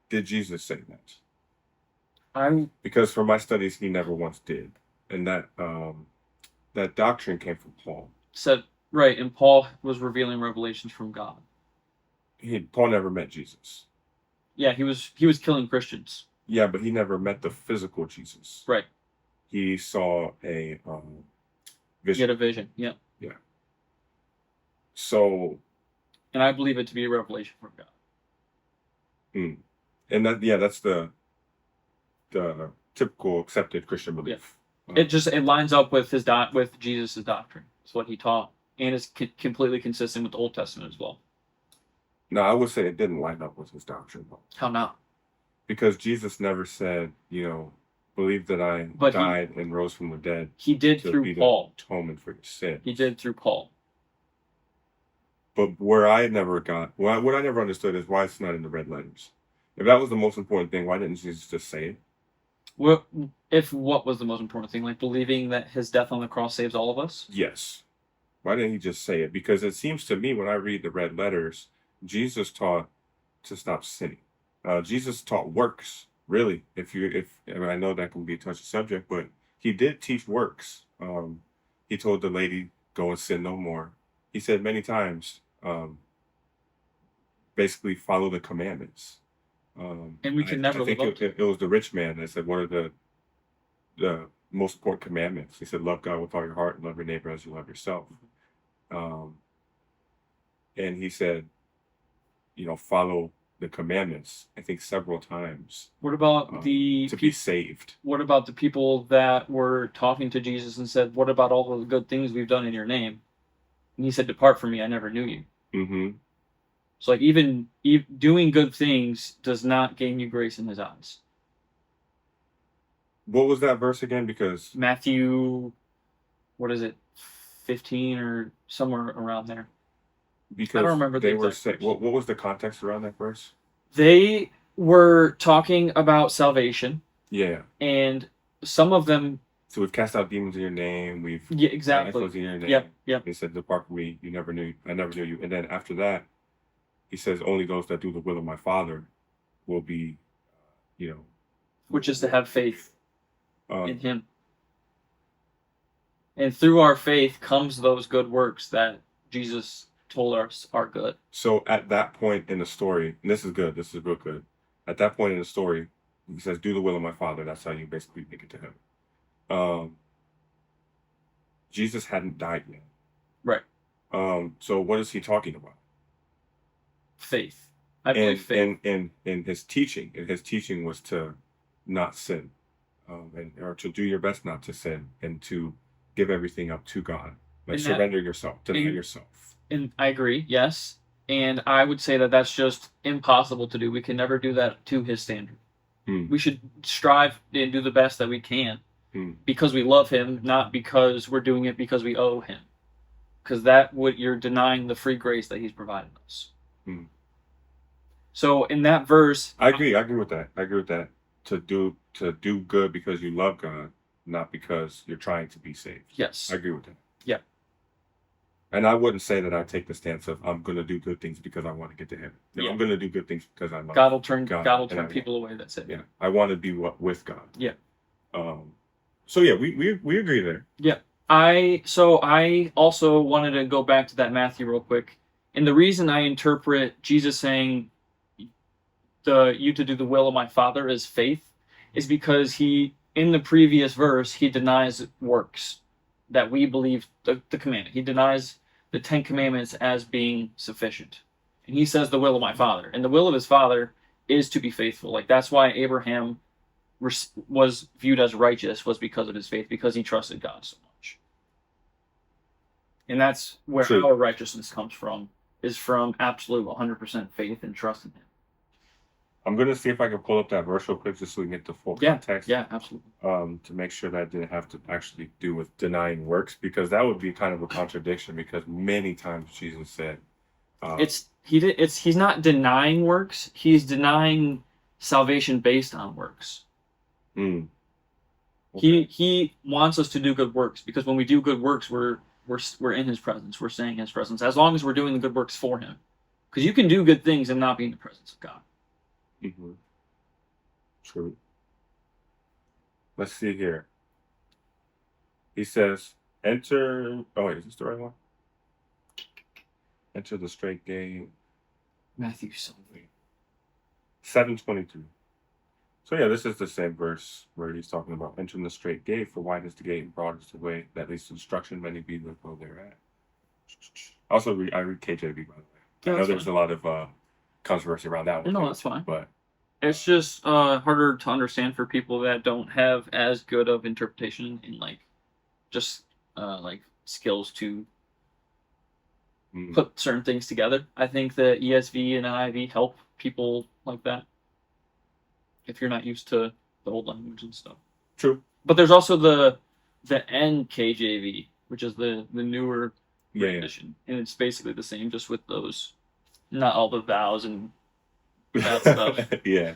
did Jesus say that? Because from my studies, he never once did, and that doctrine came from Paul. Said right, and Paul was revealing revelations from God. Paul never met Jesus. Yeah, he was killing Christians. Yeah, but he never met the physical Jesus. Right. He saw a He vision. had a vision. Yeah. Yeah. So. And I believe it to be a revelation from God. And that's the typical accepted Christian belief. Yeah. It lines up with with Jesus' doctrine. It's what he taught, and it's completely consistent with the Old Testament as well. No, I would say it didn't line up with his doctrine. How not? Because Jesus never said, believe that I died and rose from the dead. He did through Paul. Atonement for your sin. He did through Paul. But where I never got, what I never understood is why it's not in the red letters. If that was the most important thing, why didn't Jesus just say it? What if what was the most important thing? Like believing that his death on the cross saves all of us? Yes. Why didn't he just say it? Because it seems to me when I read the red letters, Jesus taught to stop sinning. Jesus taught works. Really, if I mean, I know that can be a touchy subject, but he did teach works. He told the lady, "Go and sin no more." He said many times, basically follow the commandments. And we can never I live think up to it was the rich man that said, "What are the most important commandments?" He said, "Love God with all your heart and love your neighbor as you love yourself." Um, and he said, follow the commandments. I think several times What about the to be saved. what about the people that were talking to Jesus and said, "What about all the good things we've done in your name?" And he said, "Depart from me, I never knew you." Hmm. So like even doing good things does not gain you grace in his eyes. What was that verse again? Because Matthew, what is it, 15 or somewhere around there? I don't remember the they were exact saying, verse. what was the context around that verse? They were talking about salvation, Yeah. and some of them, So we've cast out demons in your name. We've yeah, done exactly. exploits in your name. Yep. He said, "Depart from me. I never knew you." And then after that, he says, "Only those that do the will of my Father will be, you know, Which is to have faith uh, in him. And through our faith comes those good works that Jesus told us are good. So at that point in the story, and this is good, this is real good. At that point in the story, he says, "Do the will of my Father." That's how you basically make it to him. Um, Jesus hadn't died yet. Right. So what is he talking about? Faith. I believe faith. And in his teaching, was to not sin, and or to do your best not to sin, and to give everything up to God, like And that, surrender yourself, deny and, yourself. and I agree, yes. And I would say that that's just impossible to do. We can never do that to his standard. Hmm. We should strive and do the best that we can Hmm. because we love him, not because we're doing it because we owe him. Because that would you're denying the free grace that he's provided us. Hmm. So in that verse, I agree. I agree with that. I agree with that. To do good because you love God, not because you're trying to be saved. yes, I agree with that. yeah, And I wouldn't say that I take the stance of I'm going to do good things because I want to get to heaven. No, yeah. I'm going to do good things because I love God will turn and people away. That's it. Yeah, I want to be with God. Yeah. So yeah, we agree there. Yeah. I also wanted to go back to that Matthew real quick. And the reason I interpret Jesus saying you to do the will of my Father as faith is because he in the previous verse he denies works that we believe the commandment. He denies the 10 commandments as being sufficient. And he says the will of my Father. And the will of his Father is to be faithful. Like that's why Abraham was viewed as righteous was because of his faith, because he trusted God so much. And that's where True. our righteousness comes from, is from absolute 100% faith and trust in him. I'm gonna see if I can pull up that verse real quick just so we can get the full Yeah, context. yeah, absolutely. To make sure that I didn't have to actually do with denying works, because that would be kind of a contradiction. Because many times Jesus said, he's not denying works. He's denying salvation based on works. mm, okay. He wants us to do good works because when we do good works, we're in his presence. We're saying his presence as long as we're doing the good works for him. Because you can do good things and not be in the presence of God. Mm-hmm. True. Let's see here. He says, "Enter." Oh wait, is this the right one? Enter the straight gate. Matthew 7:22. So yeah, this is the same verse where he's talking about entering the straight gate. For wide is the gate and broad is the way that leads to destruction. Many be that go thereat. Also, I read KJV, by the way. Yeah, I know that's there's fine. a lot of controversy around that one. No, too, that's fine. But It's just harder to understand for people that don't have as good of interpretation and like just like skills to put certain things together. I think the ESV and NIV help people like that if you're not used to the old language and stuff. true. But there's also the NKJV, which is the newer Yeah, yeah. rendition, and it's basically the same, just with those, not all the vowels and that stuff. Yeah.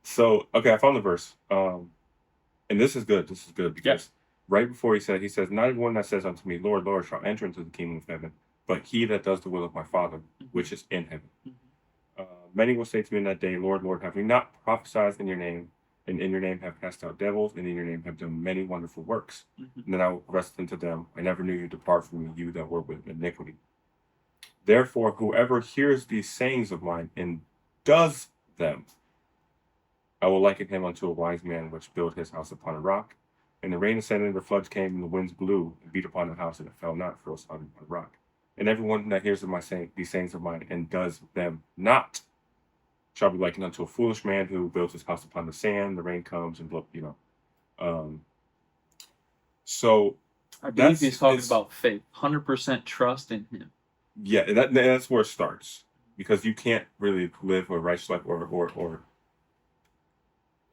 So okay, I found the verse. And this is good. This is good Yeah. because right before he says, "Not everyone that says unto me, Lord, Lord, shall enter into the kingdom of heaven, but he that does the will of my Father, which is in heaven." Mhm. Many will say to me in that day, Lord, Lord, have we not prophesied in your name, and in your name have cast out devils, and in your name have done many wonderful works? Mhm. And then I will rest unto them, I never knew you, depart from me, you that work with iniquity. Therefore, whoever hears these sayings of mine and does them, I will liken him unto a wise man which built his house upon a rock. And the rain ascended, the floods came, and the winds blew and beat upon the house, and it fell not, for it was founded upon a rock. And everyone that hears of these sayings of mine and does them not shall be likened unto a foolish man who builds his house upon the sand. The rain comes and blow, Um, so I believe that's he's talking it's about faith, 100% trust in him. yeah, that's where it starts because you can't really live a righteous life or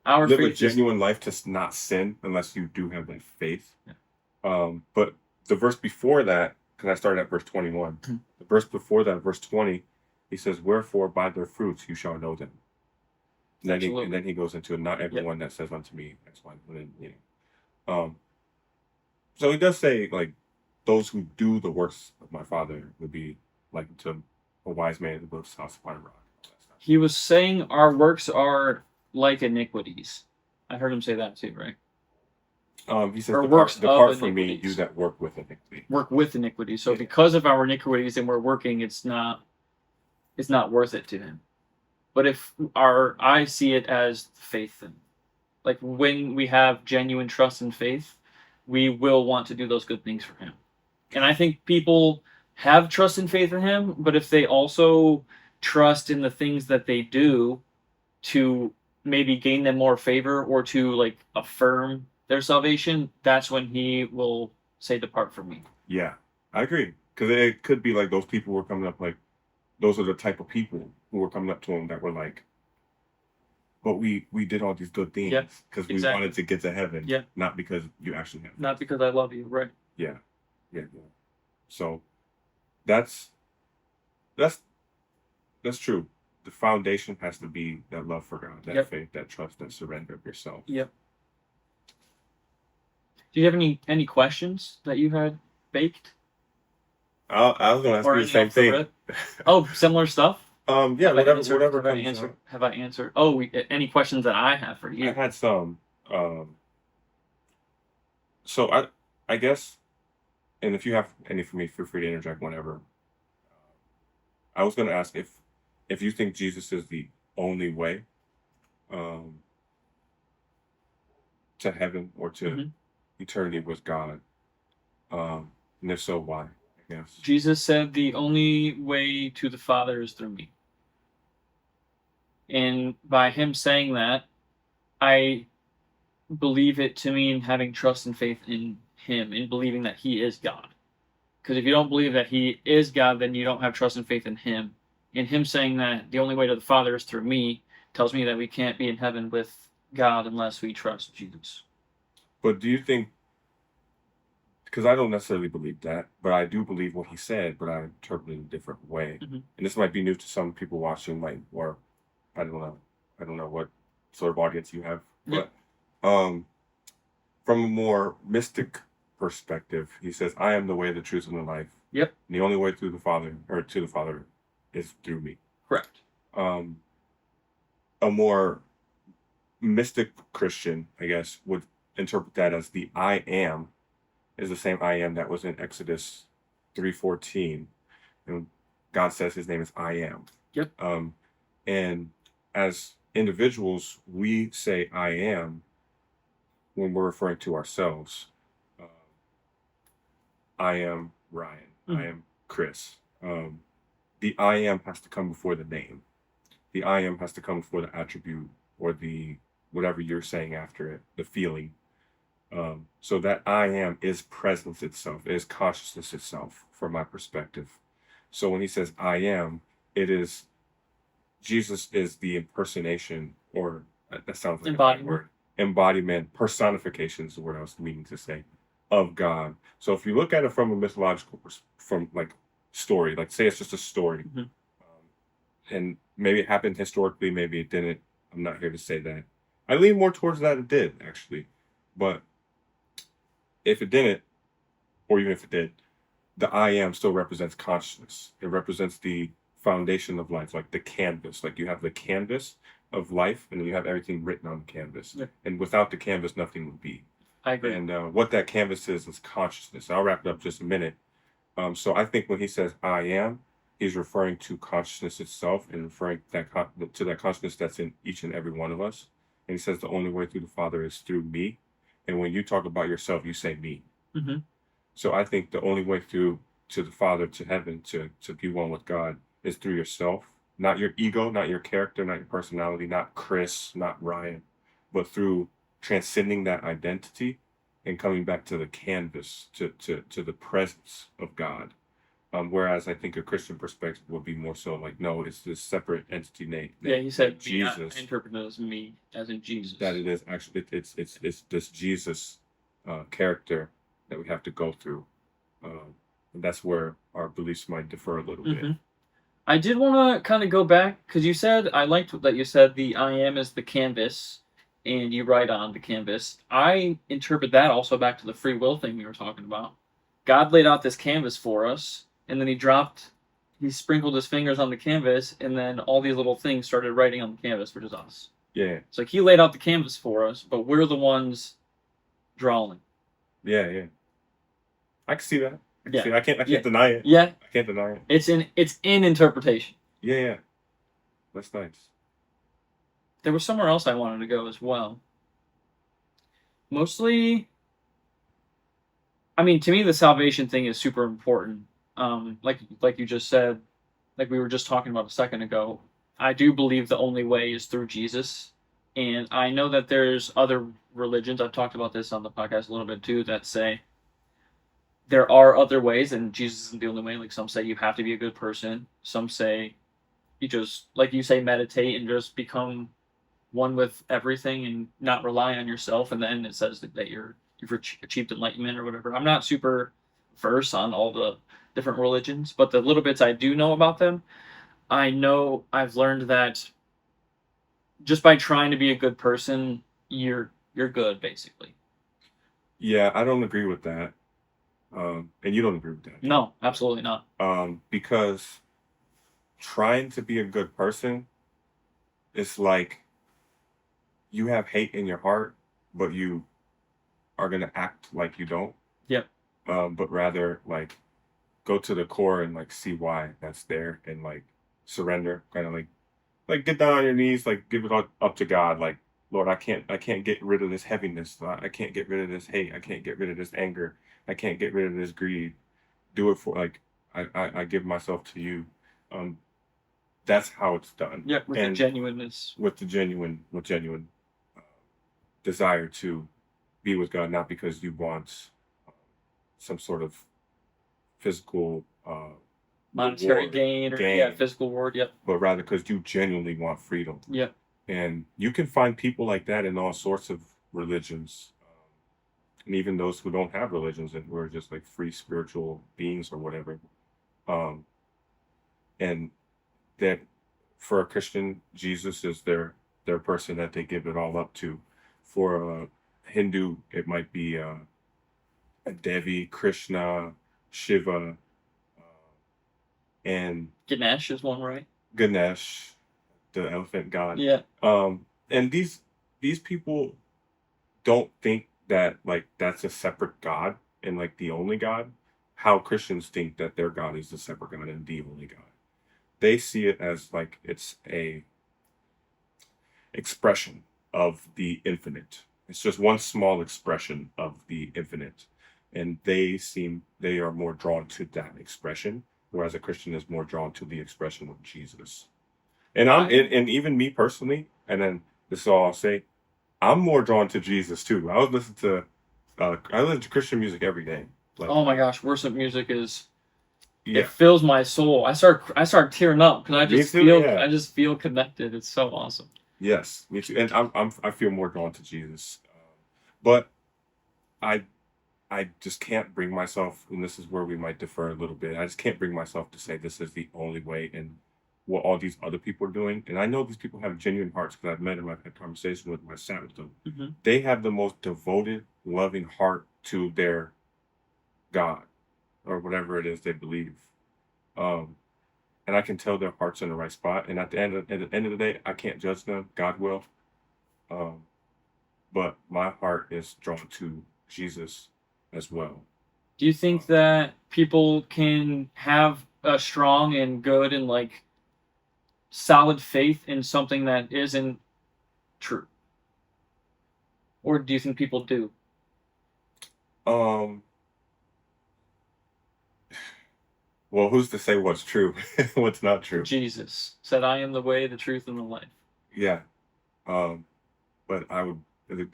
Our live a faith is, genuine life to not sin unless you do have that faith. yeah. But the verse before that, because I started at verse 21, Mhm. the verse before that, verse 20, he says, "Wherefore by their fruits you shall know them." And then he goes into not Yep. everyone that says unto me, X, Y, and then. Um, so he does say like those who do the works of my Father would be like to a wise man who builds his house upon a rock. All that stuff. He was saying our works are like iniquities. I heard him say that too, right? He says, Or works of depart from me, you iniquities. that work with iniquity." Work with iniquities. So Yeah. because of our iniquities and we're working, it's not worth it to him. But if I see it as faith, and like when we have genuine trust and faith, we will want to do those good things for him. And I think people have trust and faith in him, but if they also trust in the things that they do to maybe gain them more favor or to like affirm their salvation, that's when he will say, "Depart from me." Yeah, I agree. Because it could be like those people were coming up like those are the type of people who were coming up to him that were like, "But we did all these good Yeah, things because we exactly. wanted to get to heaven, Yeah. not because you actually have." Not because I love you, right? Yeah, yeah, yeah. So that's that's that's true. The foundation has to be that love for God, that Yep. faith, that trust, that surrender of yourself. Yep. Do you have any questions that you had baked I was going to ask or you the any same off the thing. rip? Oh, similar stuff. Yeah, whatever Have I comes answered? up. Have I answered? Oh, any questions that I have for I you? had some. So I guess, and if you have any for me, feel free to interject whenever. I was going to ask if you think Jesus is the only way um, to heaven or to Mhm. eternity with God, and if so, why? I guess. Jesus said, "The only way to the Father is through me." And by him saying that, I believe it to mean having trust and faith in him and believing that he is God. Because if you don't believe that he is God, then you don't have trust and faith in him. And him saying that the only way to the Father is through me tells me that we can't be in heaven with God unless we trust Jesus. But do you think? Because I don't necessarily believe that, but I do believe what he said, but I interpret it a different way. Mhm. And this might be new to some people watching, like, or I don't know, I don't know what sort of audience you have, Yeah. but from a more mystic perspective, he says, "I am the way, the truth, and the life. Yep. And the only way through the Father, or to the Father, is through me." Correct. Um, a more mystic Christian, I guess, would interpret that as the "I am" is the same "I am" that was in Exodus 3:14, and God says His name is "I am." Yep. And as individuals, we say "I am" when we're referring to ourselves. Uh, I am Ryan. I Mhm. am Chris. The "I am" has to come before the name. The "I am" has to come before the attribute or the whatever you're saying after it, the feeling. So that "I am" is presence itself, is consciousness itself, from my perspective. So when he says "I am," it is Jesus is the impersonation, or that sounds like a bad Embodiment. word. Embodiment, personification is the word I was meaning to say, of God. So if you look at it from a mythological from like story, like say it's just a story, Mhm. and maybe it happened historically, maybe it didn't. I'm not here to say that. I lean more towards that it did actually, but if it didn't, or even if it did, the I am still represents consciousness. It represents the foundation of life, like the canvas. Like you have the canvas of life, and then you have everything written on the canvas. Yeah. And without the canvas, nothing would be. I agree. And what that canvas is consciousness. I'll wrap it up just a minute. So I think when he says I am, he's referring to consciousness itself and referring to that consciousness that's in each and every one of us. And he says the only way through the Father is through me. And when you talk about yourself, you say me. Hmm. So I think the only way through to the Father, to heaven, to be one with God is through yourself, not your ego, not your character, not your personality, not Chris, not Ryan, but through transcending that identity and coming back to the canvas, to the presence of God. Whereas I think a Christian perspective would be more so like, no, it's this separate entity name. Yeah, he said me. I Jesus. interpret it as me, as in Jesus. That it is actually it's this Jesus character that we have to go through. And that's where our beliefs might differ a little bit. Hmm. I did want to kind of go back because you said I liked that you said the I am is the canvas, and you write on the canvas. I interpret that also back to the free will thing we were talking about. God laid out this canvas for us, and then he sprinkled his fingers on the canvas, and then all these little things started writing on the canvas, which is us. Yeah, So he laid out the canvas for us, but we're the ones drawing. yeah. I can see that. I can Yeah. see. I can't Yeah. deny it. Yeah, I can't deny it. it's in interpretation. Yeah. That's nice. There was somewhere else I wanted to go as well. Mostly, I mean, to me, the salvation thing is super important. Like you just said, like we were just talking about a second ago. I do believe the only way is through Jesus, and I know that there's other religions. I've talked about this on the podcast a little bit too. That say there are other ways, and Jesus isn't the only way. Like some say you have to be a good person. Some say you just, like you say, meditate and just become one with everything and not rely on yourself. And then it says that you've achieved enlightenment or whatever. I'm not super versed on all the different religions, but the little bits I do know about them, I know I've learned that just by trying to be a good person, you're good basically. Yeah, I don't agree with that. And you don't agree with that. No, absolutely not. Because trying to be a good person, it's like you have hate in your heart, but you are gonna act like you don't. Yep. But rather like go to the core and like see why that's there and like surrender, kind of like get down on your knees, like give it all up to God. Like, Lord, I can't get rid of this heaviness. I can't get rid of this hate. I can't get rid of this anger. I can't get rid of this greed. Do it for like I give myself to you. Um, that's how it's done. Yeah, with the And genuineness. with genuine uh, desire to be with God, not because you want some sort of physical Monetary reward, gain or gain, physical reward. Yep. but rather because you genuinely want freedom. Yep. And you can find people like that in all sorts of religions, and even those who don't have religions and who are just like free spiritual beings or whatever. Um, and that for a Christian, Jesus is their person that they give it all up to. For a Hindu, it might be a Devi, Krishna, Shiva, and Ganesh is one, right? Ganesh, the elephant god. Yeah. And these people don't think that like that's a separate god and like the only god. How Christians think that their God is the separate God and the only God. They see it as like it's a expression of the infinite. It's just one small expression of the infinite. And they are more drawn to that expression, whereas a Christian is more drawn to the expression of Jesus. And and even me personally, and then this is all I'll say, I'm more drawn to Jesus too. I listen to Christian music every day. Like, Oh my gosh, worship music is yeah, it fills my soul. I start tearing up because Me too, yeah. I just feel connected. It's so awesome. yes, me too. And I feel more drawn to Jesus. But I I just can't bring myself, and this is where we might differ a little bit. I just can't bring myself to say this is the only way and what all these other people are doing. And I know these people have genuine hearts because I've met them, I've had conversation with them, I sat with them. Hmm. They have the most devoted, loving heart to their God or whatever it is they believe. Um, and I can tell their heart's in the right spot. And at the end of the day, I can't judge them. God will. Um, but my heart is drawn to Jesus as well. Do you Uh, think that people can have a strong and good and like solid faith in something that isn't true, or do you think people do? um, well, who's to say what's true, what's not true? Jesus said, "I am the way, the truth, and the life." Yeah. Um, but I would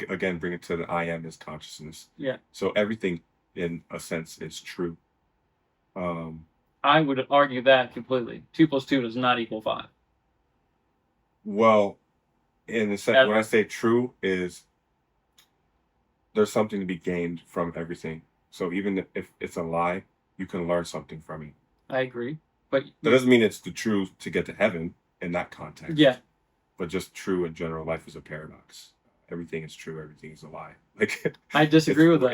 again bring it to the I am is consciousness. Yeah, So everything in a sense is true. Um, I would argue that completely. 2 plus 2 does not equal 5. well, in the sense, when I Ever. say true is there's something to be gained from everything. So even if it's a lie, you can learn something from it. I agree, but That doesn't mean it's the truth to get to heaven in that context, yeah, but just true in general. Life is a paradox. Everything is true. Everything is a lie. Like I disagree with that.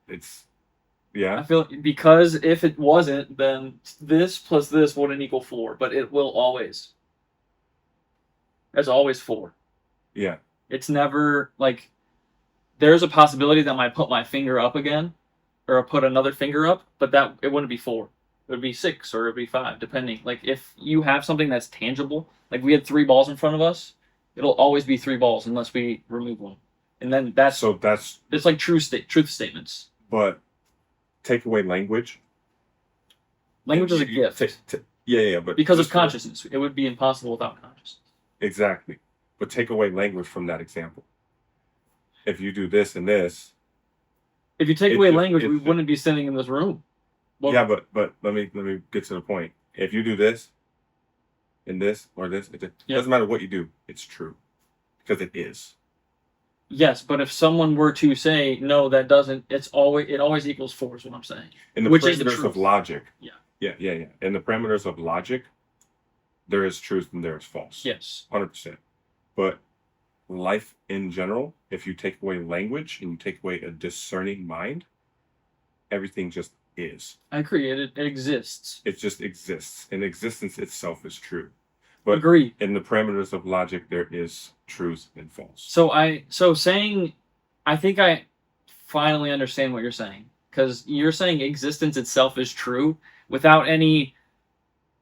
it's yeah. I feel because if it wasn't, then this plus this wouldn't equal 4, but it will always. There's always 4. Yeah. It's never like there's a possibility that I might put my finger up again, or put another finger up, but that it wouldn't be 4. It would be 6 or it would be 5, depending. Like if you have something that's tangible, like we had 3 balls in front of us, it'll always be 3 balls unless we remove one, and then So that's it's like truth statements. but take away language. Language is a You- gift yeah, but because of just for- consciousness. It would be impossible without consciousness. exactly. But take away language from that example. If you do this and this, If you take It away just- language, it we just- wouldn't be sitting in this room. Well, yeah, but let me get to the point. If you do this and this or this, it Yeah. doesn't matter what you do. It's true because it is. yes, but if someone were to say no, that doesn't, it always equals 4 is what I'm saying. In the Which is the parameters of truth. logic. Yeah. Yeah. In the parameters of logic, there is truth and there is false. Yes, 100%. But life in general, if you take away language and you take away a discerning mind, everything just is. I agree. It exists. It just exists. And existence itself is true. But Agreed. in the parameters of logic, there is truth and false. So saying, I think I finally understand what you're saying, because you're saying existence itself is true without any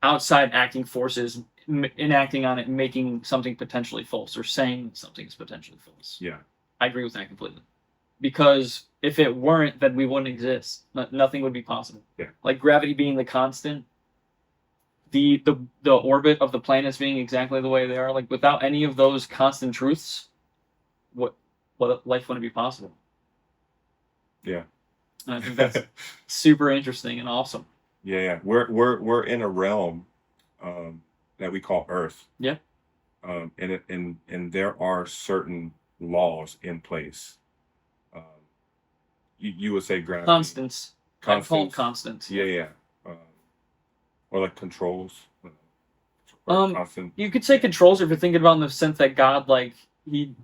outside acting forces enacting on it, and making something potentially false, or saying something's potentially false. Yeah. I agree with that completely. Because if it weren't, then we wouldn't exist. Nothing would be possible. Yeah. Like gravity being the constant, the orbit of the planets being exactly the way they are. Like without any of those constant truths, what life wouldn't be possible. Yeah. And I think that's super interesting and awesome. Yeah. We're in a realm that we call Earth. Yeah. And there are certain laws in place. Um, you would say gravity. Constants. I'm called Constants. constants. Yeah. Or like controls. Or constant. You could say controls if you're thinking about in the sense that God, like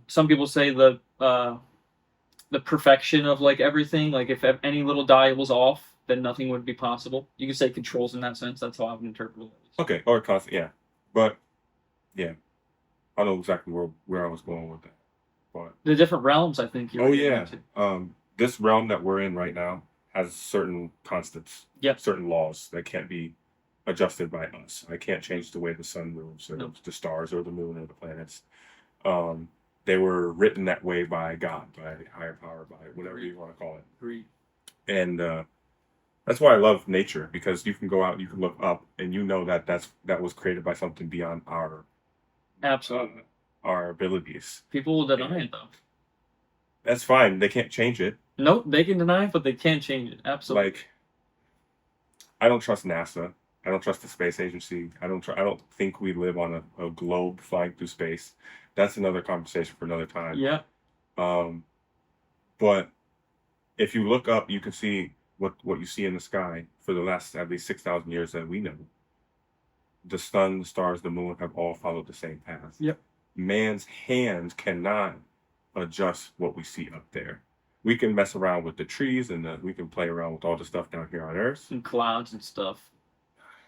some people say the perfection of like everything. Like if any little dial was off, then nothing would be possible. You could say controls in that sense. That's how I would interpret it. Okay, or constant, yeah. But yeah, I know exactly where I was going with that. But The different realms, I think. oh getting yeah, into. this realm that we're in right now has certain constants, Yep. certain laws that can't be adjusted by us. I can't change the way the sun moves, or No. the stars, or the moon, or the planets. They were written that way by God, by higher power, by whatever you want to call it. Agreed. And that's why I love nature, because you can go out, you can look up, and you know that that was created by something beyond Absolutely. our abilities. People will deny it though. That's fine. They can't change it. Nope, they can deny it, but they can't change it. Absolutely. Like, I don't trust NASA. I don't trust the space agency. I don't think we live on a globe flying through space. That's another conversation for another time. Yeah. But if you look up, you can see what you see in the sky for the last at least 6,000 years that we know. The sun, the stars, the moon have all followed the same path. Yep. Man's hands cannot adjust what we see up there. We can mess around with the trees and we can play around with all the stuff down here on Earth. And clouds and stuff.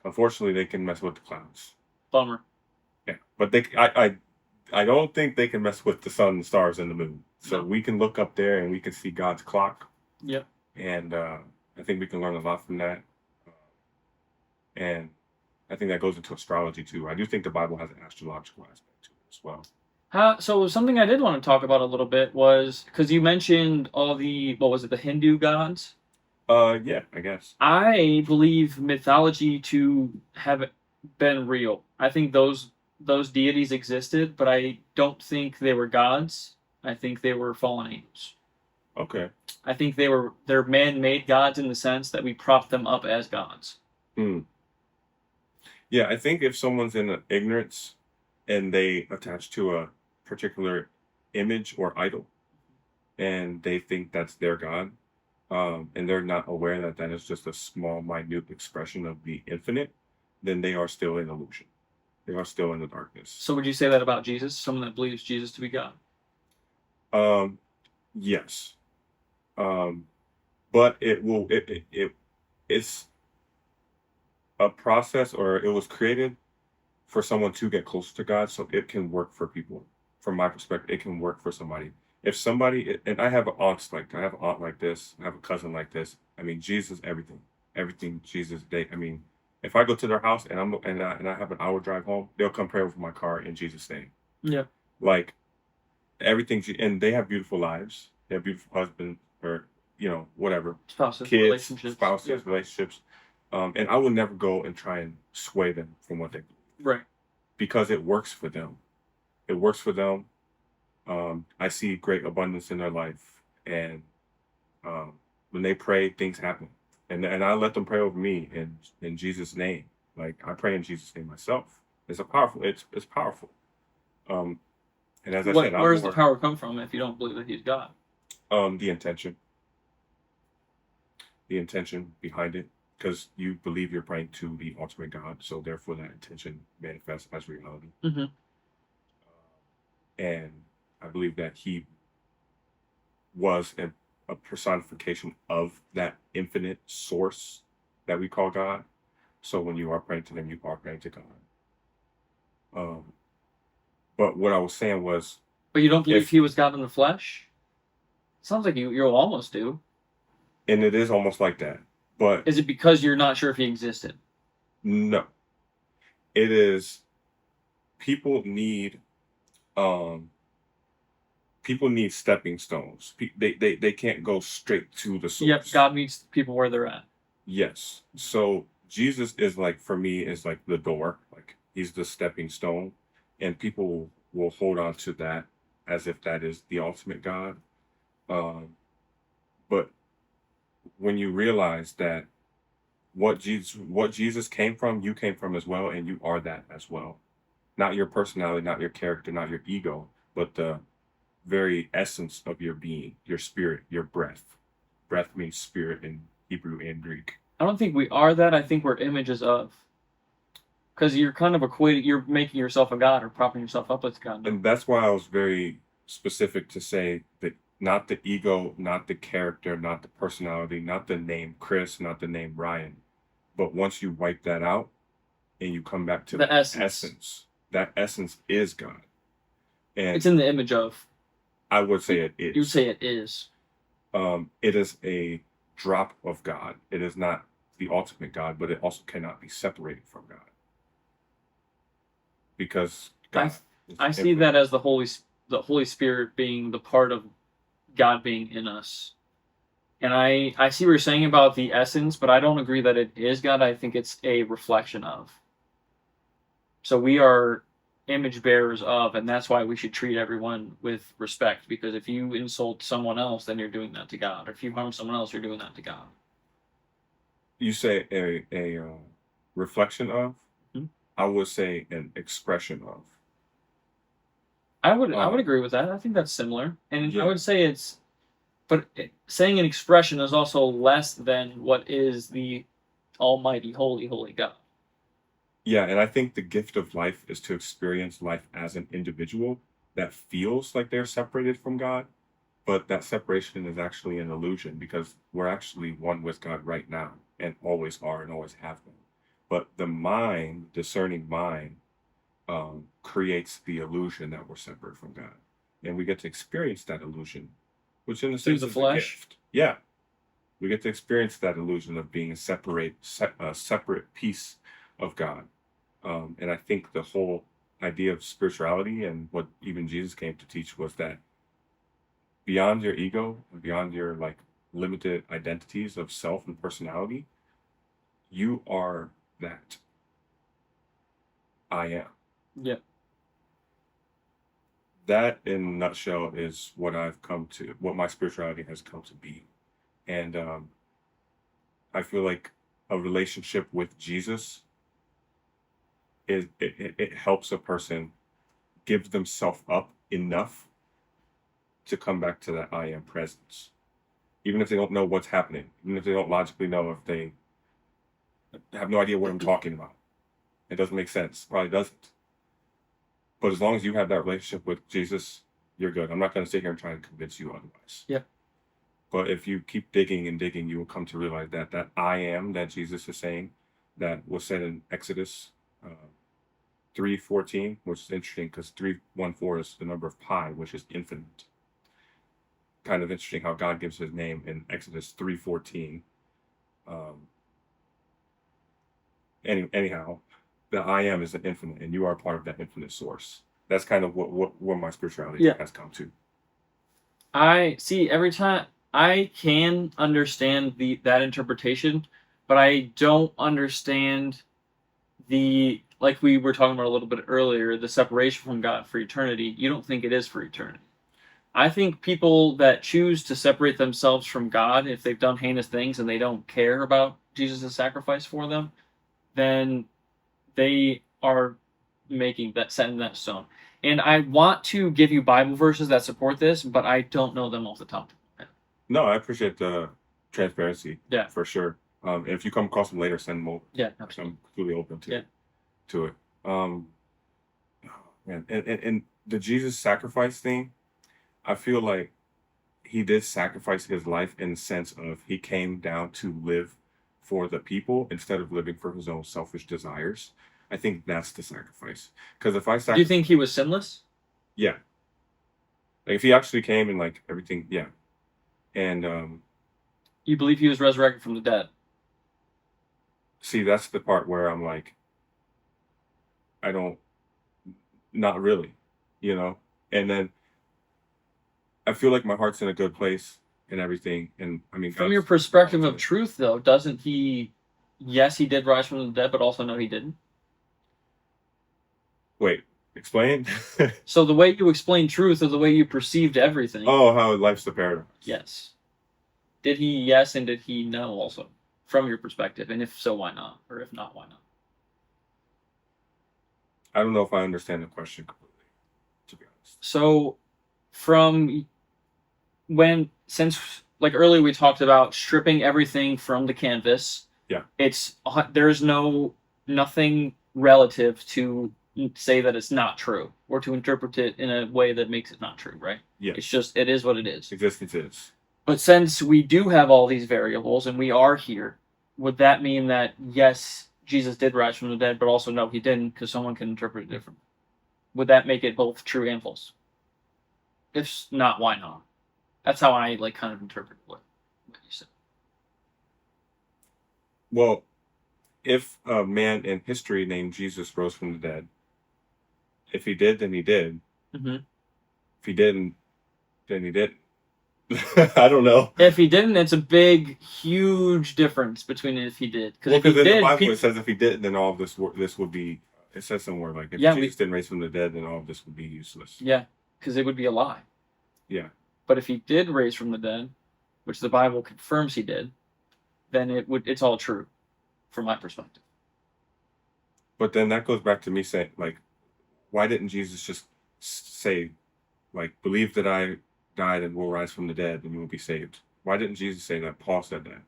Unfortunately, they can mess with the clouds. Bummer. Yeah, but I don't think they can mess with the sun, the stars, and the moon. So No. we can look up there and we can see God's clock, Yep. and I think we can learn a lot from that. And I think that goes into astrology too. I do think the Bible has an astrological aspect to it as well. So something I did want to talk about a little bit was because you mentioned all the what was it, the Hindu gods? Yeah, I guess. I believe mythology to have been real. I think those deities existed, but I don't think they were gods. I think they were fallen angels. Okay. I think they're man-made gods in the sense that we prop them up as gods. Hmm. Yeah, I think if someone's in ignorance and they attach to a particular image or idol and they think that's their God, and they're not aware that that is just a small, minute expression of the infinite, then they are still in illusion. They are still in the darkness. So would you say that about Jesus? Someone that believes Jesus to be God? Um, yes. But it's a process, or it was created for someone to get closer to God, so it can work for people. From my perspective, it can work for somebody. If somebody, and I have I have an aunt like this, I have a cousin like this. I mean, Jesus, everything Jesus. I mean, if I go to their house and I have an hour drive home, they'll come pray over my car in Jesus' name. Yeah. Like everything, and they have beautiful lives. They have beautiful husbands, or whatever, Spouses, kids, relationships. spouses, Yeah. relationships. And I will never go and try and sway them from what they do Right. because it works for them. It works for them. I see great abundance in their life, and when they pray, things happen. And I let them pray over me in Jesus' name. Like I pray in Jesus' name myself. It's powerful. Um, and as I said, Where does the power come from if you don't believe that he's God? the intention behind it, because you believe you're praying to the ultimate God, so therefore that intention manifests as reality. Mm-hmm. And I believe that he was a personification of that infinite source that we call God. So when you are praying to him, you are praying to God. But what I was saying was, But you don't believe if he was God in the flesh? Sounds like you almost do. and it is almost like that, but Is it because you're not sure if he existed? no, it is people need um people need stepping stones. They can't go straight to the source. Yep, God meets people where they're at. Yes. So Jesus is like, for me, is like the door. Like he's the stepping stone, and people will hold on to that as if that is the ultimate God. But when you realize that what Jesus came from, you came from as well, and you are that as well. Not your personality, not your character, not your ego, but the very essence of your being, your spirit, your breath. Breath means spirit in Hebrew and Greek. I don't think we are that. I think we're images of. Because you're kind of you're making yourself a god or propping yourself up as God. And that's why I was very specific to say that not the ego, not the character, not the personality, not the name Chris, not the name Ryan. But once you wipe that out and you come back to The the essence. that essence is God. And It's in the image of. I would say it is. You would say it is. It is a drop of God. It is not the ultimate God, but it also cannot be separated from God. Because God is I see infinite. that as the Holy Spirit being the part of God being in us. And I see what you're saying about the essence, but I don't agree that it is God. I think it's a reflection of. So we are image bearers of, and that's why we should treat everyone with respect. Because if you insult someone else, then you're doing that to God. Or if you harm someone else, you're doing that to God. You say a reflection of. Mhm. I would say an expression of. I would agree with that. I think that's similar, and I Yeah. would say it's But saying an expression is also less than what is the Almighty, Holy, Holy God. Yeah, and I think the gift of life is to experience life as an individual that feels like they're separated from God, but that separation is actually an illusion because we're actually one with God right now and always are and always have been. But the mind, discerning mind, creates the illusion that we're separate from God. And we get to experience that illusion, which in a Through sense the is a flesh? gift. Yeah, we get to experience that illusion of being a separate piece of God. And I think the whole idea of spirituality and what even Jesus came to teach was that beyond your ego and beyond your like limited identities of self and personality, you are that I am. Yeah. That in a nutshell is what I've come to, what my spirituality has come to be. And I feel like a relationship with Jesus it helps a person give themselves up enough to come back to that I am presence. Even if they don't know what's happening, even if they don't logically know, if they have no idea what I'm talking about, it doesn't make sense. Probably doesn't. But as long as you have that relationship with Jesus, you're good. I'm not going to sit here and try and convince you otherwise. Yeah. But if you keep digging and digging, you will come to realize that that I am that Jesus is saying, that was said in Exodus 3:14, which is interesting because 3:14 is the number of pi, which is infinite. Kind of interesting how God gives his name in Exodus 3:14. Um, anyhow, the I am is an infinite, and you are part of that infinite source. That's kind of what my spirituality Yeah. has come to. I see every time I can understand that interpretation, but I don't understand the like we were talking about a little bit earlier, the separation from God for eternity. You don't think it is for eternity. I think people that choose to separate themselves from God, if they've done heinous things and they don't care about Jesus' sacrifice for them, then they are making that setting that stone. And I want to give you Bible verses that support this, but I don't know them off the top of my head. No, I appreciate the transparency. Yeah. For sure. If you come across them later, send them over. Yeah, absolutely. I'm completely open Yeah. to it. Man, and the Jesus sacrifice thing, I feel like he did sacrifice his life in the sense of he came down to live for the people instead of living for his own selfish desires. I think that's the sacrifice. Because if I Do you sacrifice, think he was sinless? yeah, like if he actually came and like everything, yeah, and You believe he was resurrected from the dead? see, that's the part where I'm like, I don't, not really, you know, and then I feel like my heart's in a good place and everything, and I mean, From your perspective of truth, though, doesn't he? Yes, he did rise from the dead, but also no, he didn't. Wait, explain. So the way you explain truth is the way you perceived everything. Oh, how life's the paradox. Yes. Did he yes and did he no also? From your perspective. And if so, why not? Or if not, why not? I don't know if I understand the question completely, to be honest. So from since like earlier we talked about stripping everything from the canvas. Yeah. There's nothing relative to say that it's not true or to interpret it in a way that makes it not true, right? Yeah. It's just it is what it is. Existence is. But since we do have all these variables and we are here, would that mean that yes, Jesus did rise from the dead, but also no, he didn't, because someone can interpret it differently? Would that make it both true and false? If not, why not? That's how I like kind of interpret what you said. Well, if a man in history named Jesus rose from the dead, if he did, then he did. Mm-hmm. If he didn't, then he didn't. I don't know. If he didn't, it's a big, huge difference between if he did. Because Well, if he because in did, the Bible it says if he didn't, then all of this would be. It says somewhere like if Yeah, Jesus didn't raise from the dead, then all of this would be useless. yeah, because it would be a lie. Yeah. But if he did raise from the dead, which the Bible confirms he did, then it's all true, from my perspective. But then that goes back to me saying, like, why didn't Jesus just say, like, believe that I died and will rise from the dead, and you will be saved. Why didn't Jesus say that? Paul said that.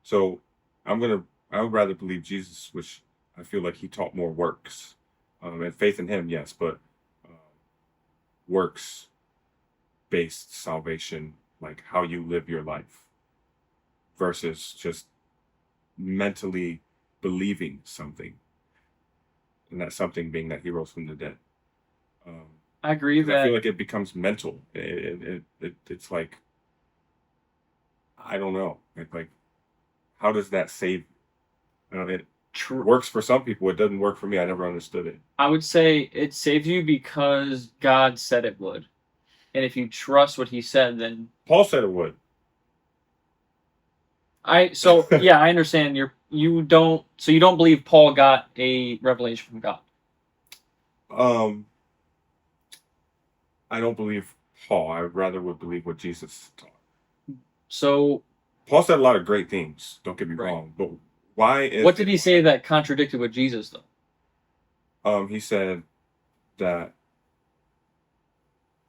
So I would rather believe Jesus, which I feel like he taught more works, and faith in him, yes, but works based salvation, like how you live your life, versus just mentally believing something, and that something being that he rose from the dead. Um, I agree 'Cause I feel that like it becomes mental. It's like, I don't know. Like, how does that save? It true. works for some people. It doesn't work for me. I never understood it. I would say it saves you because God said it would, and if you trust what He said, then Paul said it would. yeah, I understand. You don't believe Paul got a revelation from God. um, I don't believe Paul. I rather would believe what Jesus taught. So Paul said a lot of great things. Don't get me Right. wrong, but why is what did he say that contradicted with Jesus though? He said that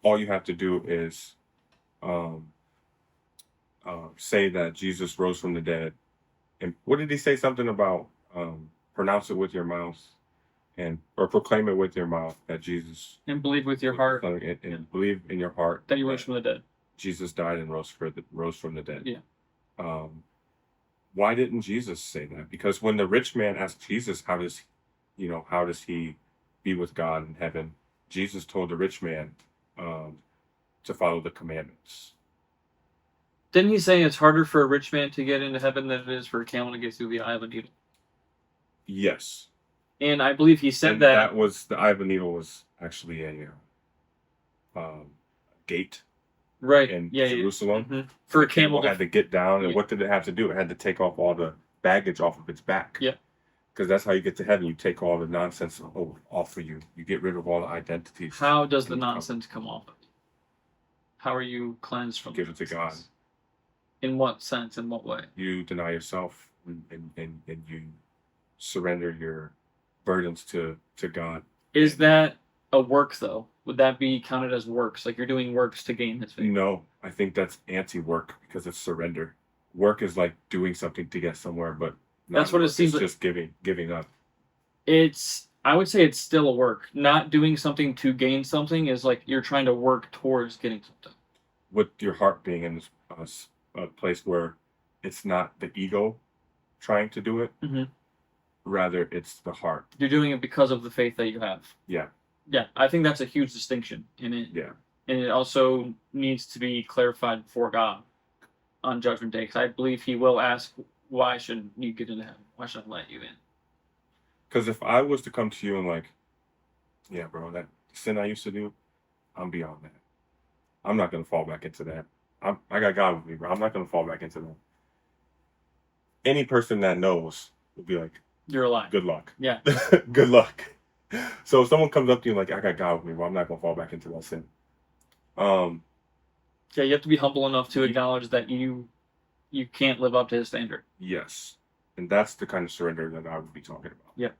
all you have to do is um, say that Jesus rose from the dead. And what did he say? Something about pronounce it with your mouth and or proclaim it with your mouth that Jesus And believe with your heart and believe in your heart that He rose from the dead. Jesus died and rose from the dead. Yeah. Um, why didn't Jesus say that? Because when the rich man asked Jesus, how does he be with God in heaven? Jesus told the rich man to follow the commandments. Didn't He say it's harder for a rich man to get into heaven than it is for a camel to get through the eye of a needle? Yes. And I believe He said And that. that was the eye of a needle was actually a gate Right. in Yeah. Jerusalem. Mhm. For a The camel had to get down, and Yeah. what did it have to do? It had to take off all the baggage off of its back. Yeah. Because that's how you get to heaven. You take all the nonsense off of you. You get rid of all the identities. How does the and nonsense come off of you? How are you cleansed from Give it to God. nonsense? In what sense? In what way? You deny yourself and you surrender your burdens to God. Is that a work though? Would that be counted as works? Like you're doing works to gain His favor? No, I think that's anti-work because it's surrender. Work is like doing something to get somewhere, but That's what it non-work seems is like. just giving up. I would say it's still a work. Not doing something to gain something is like you're trying to work towards getting something. With your heart being in a place where it's not the ego trying to do it, Mhm. rather it's the heart. You're doing it because of the faith that you have. Yeah, Yeah, I think that's a huge distinction in it. yeah. And it also needs to be clarified before God on Judgment Day, because I believe He will ask, "Why shouldn't you get into heaven? Why should I let you in?" Because if I was to come to you and like, yeah, bro, that sin I used to do, I'm beyond that. I'm not gonna fall back into that. I got God with me, bro. I'm not gonna fall back into that. Any person that knows will be like, You're alive. good luck. Yeah. Good luck. So if someone comes up to you like, I got God with me, well, I'm not gonna fall back into that sin. Yeah, you have to be humble enough to Mhm. acknowledge that you can't live up to His standard. Yes. And that's the kind of surrender that I would be talking about. Yeah.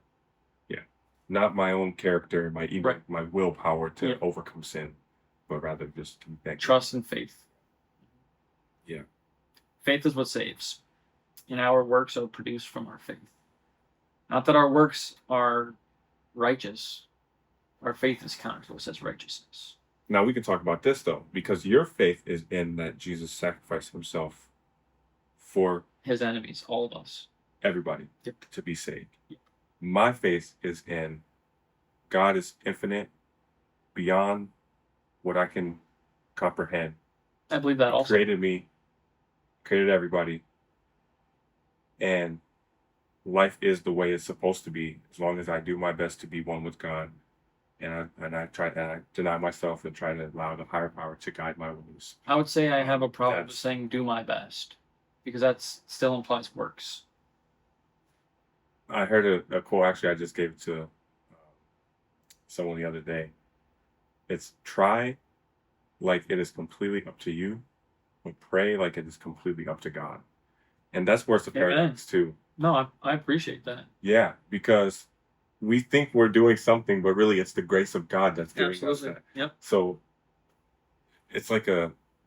Yeah. Not my own character, Right. my willpower to Yeah. overcome sin, but rather just that Trust and faith. Yeah. Faith is what saves, and our works are produced from our faith. Not that our works are righteous. Our faith is counted to us as righteousness. Now we can talk about this though, because your faith is in that Jesus sacrificed himself for His enemies, all of us. everybody Yep. to be saved. Yep. My faith is in God is infinite, beyond what I can comprehend. I believe that He also. created me, created everybody, and life is the way it's supposed to be as long as I do my best to be one with God, and I deny myself and try to allow the higher power to guide my ways. I would say I have a problem with That's- saying "do my best," because that still implies works. I heard a quote. Actually, I just gave it to someone the other day. It's try like it is completely up to you, but pray like it is completely up to God. And that's where it's a Amen. paradox too. No, I appreciate that. Yeah, because we think we're doing something, but really it's the grace of God that's giving us Absolutely. that. Yep. So it's like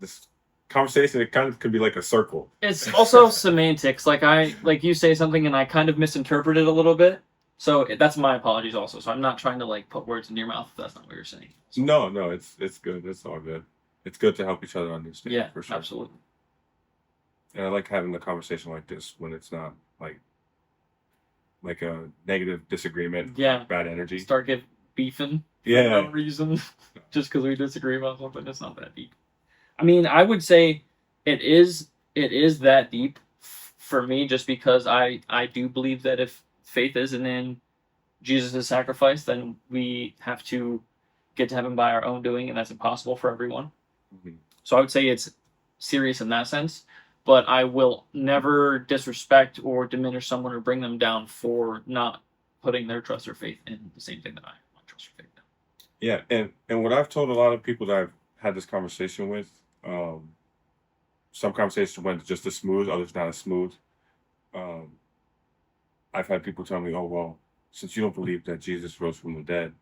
this conversation. It kind of could be like a circle. It's also semantics. Like you say something and I kind of misinterpret it a little bit. So that's my apologies also. So I'm not trying to like put words in your mouth if that's not what you're saying. So, No, it's good. It's all good. It's good to help each other understand yeah, for sure. absolutely. And I like having a conversation like this when it's not like a negative disagreement, Yeah. bad energy. Start get beefing for Yeah. no reason, just because we disagree about something. It's not that deep. I mean, I would say it is that deep for me, just because I do believe that if faith isn't in Jesus' sacrifice, then we have to get to heaven by our own doing, and that's impossible for everyone. Mhm. So I would say it's serious in that sense, but I will never disrespect or diminish someone or bring them down for not putting their trust or faith in the same thing that I want trust or faith in. Yeah, and what I've told a lot of people that I've had this conversation with, some conversations went just as smooth, others not as smooth. Um, I've had people tell me, "Oh well, since you don't believe that Jesus rose from the dead,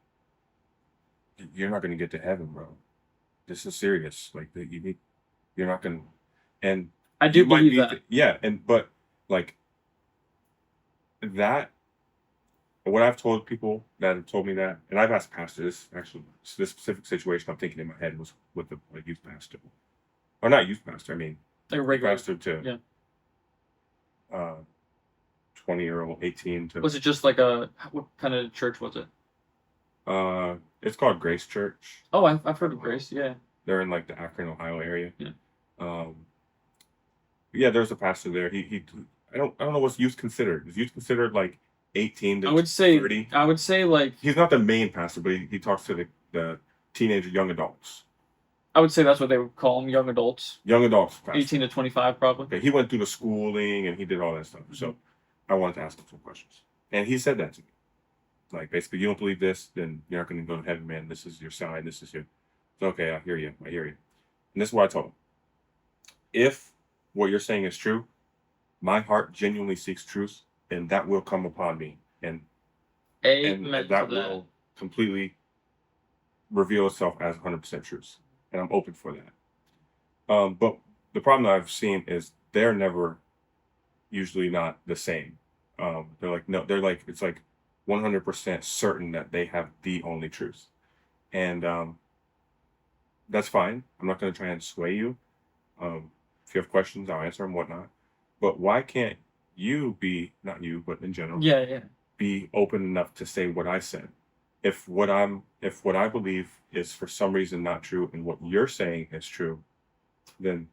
you're not going to get to heaven, bro. This is serious. Like that, you're not going." to And I do you might believe be, that. yeah, and but like that. What I've told people that have told me that, and I've asked pastors actually, this specific situation I'm thinking in my head was with a youth pastor, or not youth pastor. I mean, Like a youth regular. pastor to Yeah. 20-year-old, 18 to. Was it just like what kind of church was it? It's called Grace Church. Oh, I've heard of Grace. Yeah. They're in like the Akron, Ohio area. Yeah. Um, yeah, there's a pastor there. I don't know what's youth considered. Is youth considered like 18 to I would say 30? like He's not the main pastor, but he talks to the teenager, young adults. I would say that's what they would call them, young adults, Young adults pastor. 18 to 25 probably. Okay, he went through the schooling and he did all that stuff. So I wanted to ask him some questions. And he said that to me. Like, basically, you don't believe this, then you're not going to go to heaven, man. This is your sign. This is your. So, okay, I hear you. I hear you. And this is what I told him. If what you're saying is true, my heart genuinely seeks truth, and that will come upon me. And Amen to that will completely reveal itself as 100% truth. And I'm open for that. But the problem that I've seen is they're never usually not the same. They're like, no, they're like, it's like 100% certain that they have the only truth. And that's fine. I'm not going to try and sway you. If you have questions, I'll answer them, whatnot. But why can't you be, not you, but in general, Yeah. be open enough to say what I said? If what I believe is for some reason not true and what you're saying is true, then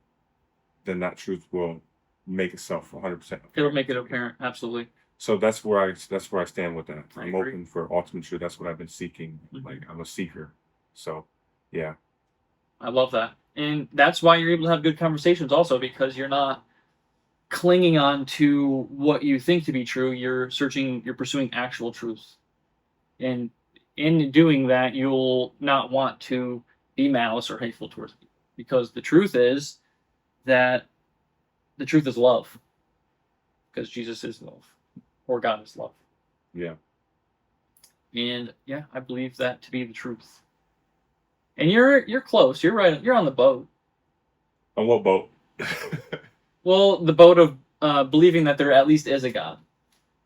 that truth will make itself 100%. It'll make it apparent. Absolutely. So that's where I stand with that. I I'm agree. open for ultimate truth. That's what I've been seeking. Mhm. Like I'm a seeker. So yeah. I love that. And that's why you're able to have good conversations also, because you're not clinging on to what you think to be true. You're pursuing actual truth. And in doing that, you'll not want to be malice or hateful towards people. Because the truth is that the truth is love. Because Jesus is love. Or God is love. Yeah. And yeah, I believe that to be the truth. And you're close. You're right. You're on the boat. On what boat? Well, the boat of believing that there at least is a God.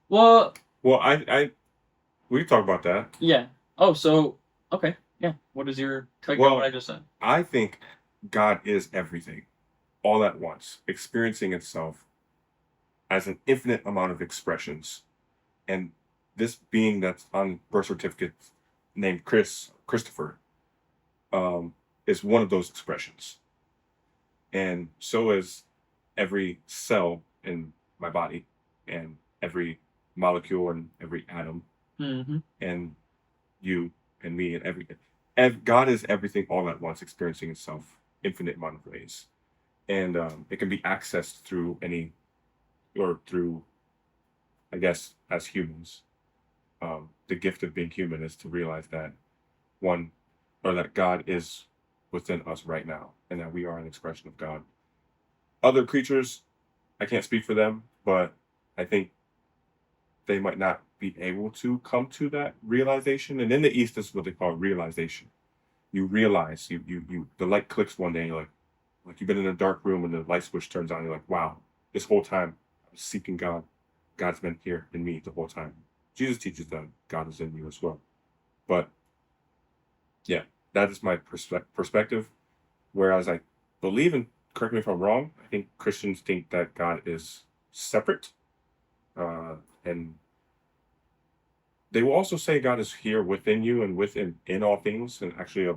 Well, Well, we can talk about that. yeah. Oh, so okay, yeah. What is your take Well, on what I just said? I think God is everything, all at once, experiencing itself as an infinite amount of expressions. And this being that's on birth certificate named Christopher, is one of those expressions. And so is every cell in my body and every molecule and every atom Mm-hmm. and you and me and everything. And God is everything all at once, experiencing itself infinite amount of ways. And it can be accessed through through, I guess, as humans. The gift of being human is to realize that that God is within us right now and that we are an expression of God. Other creatures, I can't speak for them, but I think they might not be able to come to that realization. And in the East, this is what they call realization. you realize the light clicks one day, and you're like you've been in a dark room and the light switch turns on, you're like, wow, this whole time I was seeking God. God's been here in me the whole time. Jesus teaches that God is in you as well. But yeah, that is my perspective. Whereas I believe, and correct me if I'm wrong, I think Christians think that God is separate. And they will also say God is here within you and within in all things. And actually,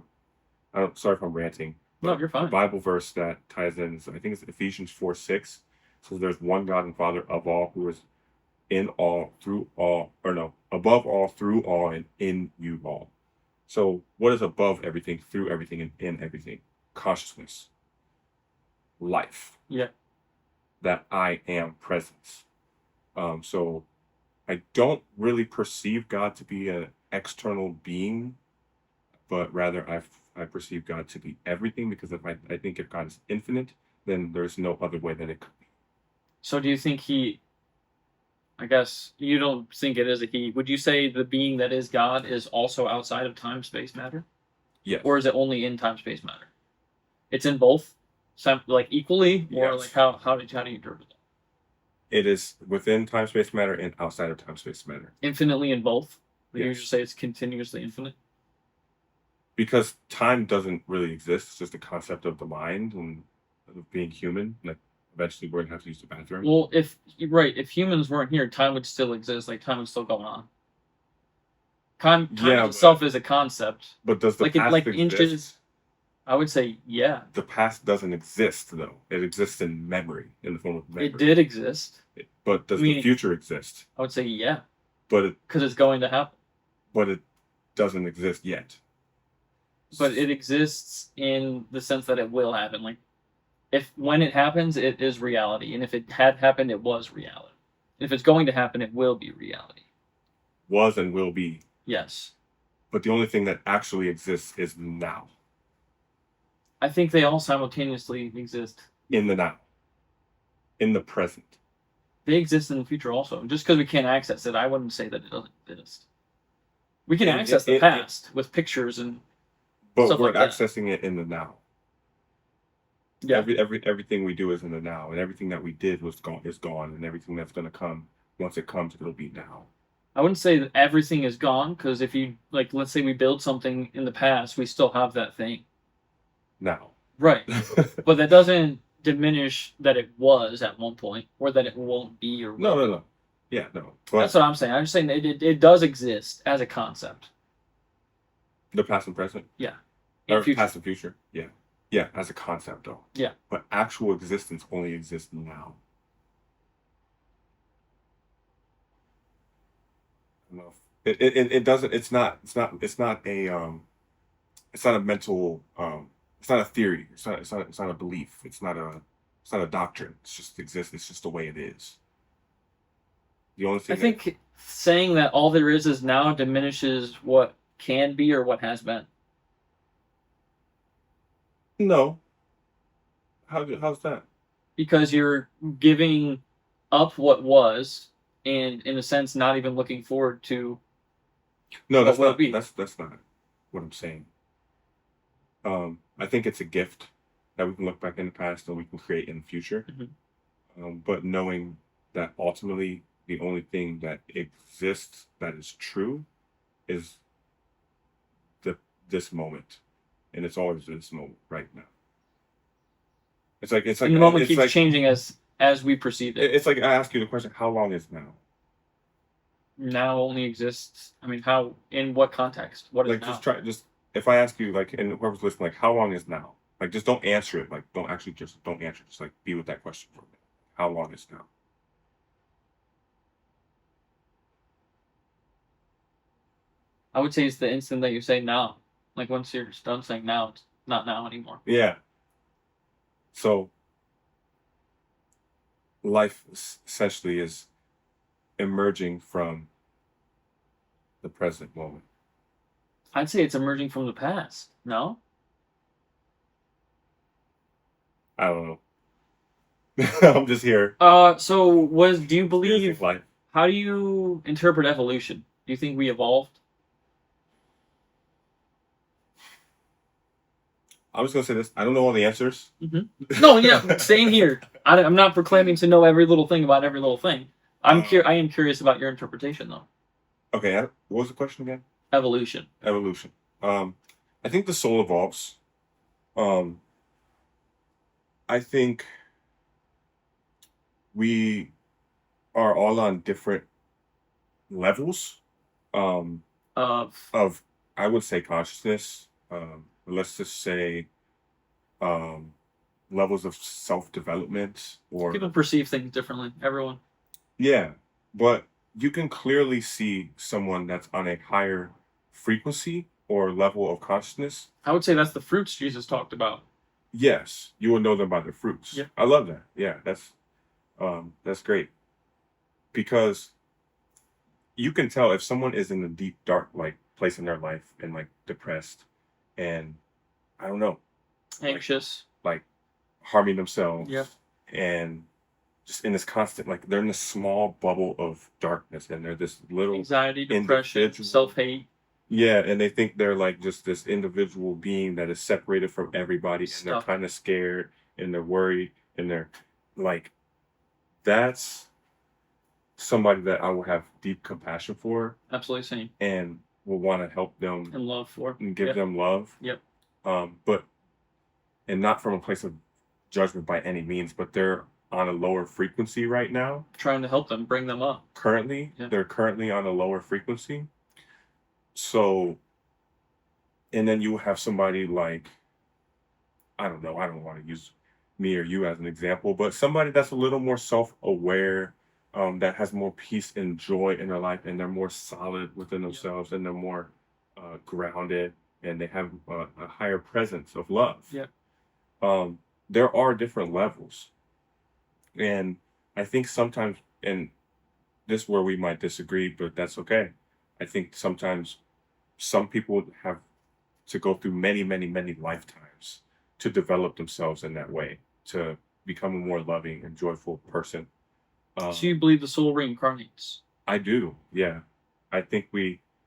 sorry if I'm ranting, No, but you're a fine. Bible verse that ties in, I think it's Ephesians 4:6. Says there's one God and Father of all, who is in all, through all, or no, above all, through all, and in you all. So what is above everything, through everything, and in everything? Consciousness, life, Yeah. that I am presence. So I don't really perceive God to be an external being, but rather I perceive God to be everything, because if I think if God is infinite, then there's no other way that it could be. So do you think he? I guess you don't think it is a he. Would you say the being that is God is also outside of time, space, matter, Yes. or is it only in time, space, matter? It's in both, like equally, or Yes. like how do you interpret that? It is within time, space, matter, and outside of time, space, matter. Infinitely in both. Like you Yes. just say it's continuously infinite. Because time doesn't really exist. It's just a concept of the mind and of being human. Like eventually we're gonna have to use the bathroom. Well, if humans weren't here, time would still exist. Like time would still go on. Time Yeah, itself is a concept. but does the Like it, past like exist? inches. I would say yeah. The past doesn't exist though. It exists in memory, in the form of memory. It did exist. But does the Meaning- future exist? I would say yeah, But because it's going to happen. it doesn't exist yet. But it exists in the sense that it will happen. Like, if when it happens, it is reality, and if it had happened, it was reality. If it's going to happen, it will be reality. Was and will be. Yes, But the only thing that actually exists is now. I think they all simultaneously exist. In the now. In the present. They exist in the future also. Just because we can't access it, I wouldn't say that it doesn't exist. We can access the past with pictures and But stuff we're like that. accessing it in the now. yeah. Everything we do is in the now, and everything that we did is gone, and everything that's gonna come, once it comes, it'll be now. I wouldn't say that everything is gone, because if you like, let's say we build something in the past, we still have that thing. Now. Right. But that doesn't diminish that it was at one point, or that it won't be, or No. Yeah, no. But That's what I'm saying. I'm just saying that it does exist as a concept. the past and present? Yeah. Or In future. past and future? Yeah. Yeah, as a concept though. Yeah. But actual existence only exists now. I don't know if- it doesn't it's not a it's not a mental it's not a theory. It's not a belief. It's not a doctrine. It's just exists. It's just the way it is. The only thing I think saying that all there is now diminishes what can be or what has been. no. How's that? Because you're giving up what was, and in a sense, not even looking forward to. No, that's will not be. that's not what I'm saying. I think it's a gift that we can look back in the past and we can create in the future. But knowing that ultimately the only thing that exists that is true is this moment, and it's always this moment right now. It's like And the moment it's keeps like, changing as we perceive it. It's like I ask you the question: how long is now? Now only exists. I mean, how? In what context? What is Like now? just if I ask you, like, and whoever's listening, like, how long is now? Like, just don't answer it. Like, don't answer. Just like be with that question for a minute. How long is now? I would say it's the instant that you say now. Like once you're done saying now, it's not now anymore. Yeah. So life essentially is emerging from the present moment. I'd say it's emerging from the past. No? I don't know. I'm just here. So do you Here's believe, life. how do you interpret evolution? Do you think we evolved? I was gonna say this. I don't know all the answers. No, yeah, same here. I'm not proclaiming to know every little thing about every little thing. Um, I am curious about your interpretation though. okay, what was the question again? Evolution. Evolution. I think the soul evolves. Um, I think we are all on different levels Of of, I would say, consciousness. Let's just say um, levels of self development, or people perceive things differently. Everyone. yeah, but you can clearly see someone that's on a higher frequency or level of consciousness. I would say that's the fruits Jesus talked about. Yes, you will know them by their fruits. Yeah. I love that. Yeah, that's great, because you can tell if someone is in a deep dark like place in their life and like depressed and I don't know, Anxious. like harming themselves, Yeah. and just in this constant, like they're in this small bubble of darkness and they're this little Anxiety, depression, individual. self-hate. Yeah, and they think they're like just this individual being that is separated from everybody, and they're Stuff. kind of scared and they're worried and they're like, that's somebody that I will have deep compassion for Absolutely same. and will want to help them And love for. and give Yep. them love. Yep. But and not from a place of judgment by any means, but they're on a lower frequency right now. Trying to help them, bring them up. Currently, Yeah. they're currently on a lower frequency. So, and then you have somebody like, I don't know, I don't want to use me or you as an example, but somebody that's a little more self-aware, that has more peace and joy in their life, and they're more solid within themselves, and they're more grounded, and they have a higher presence of love. Yep. There are different levels, and I think sometimes, and this is where we might disagree, but that's okay. I think sometimes some people have to go through many, many, many lifetimes to develop themselves in that way, to become a more loving and joyful person. So you believe the soul reincarnates? I do, yeah. I think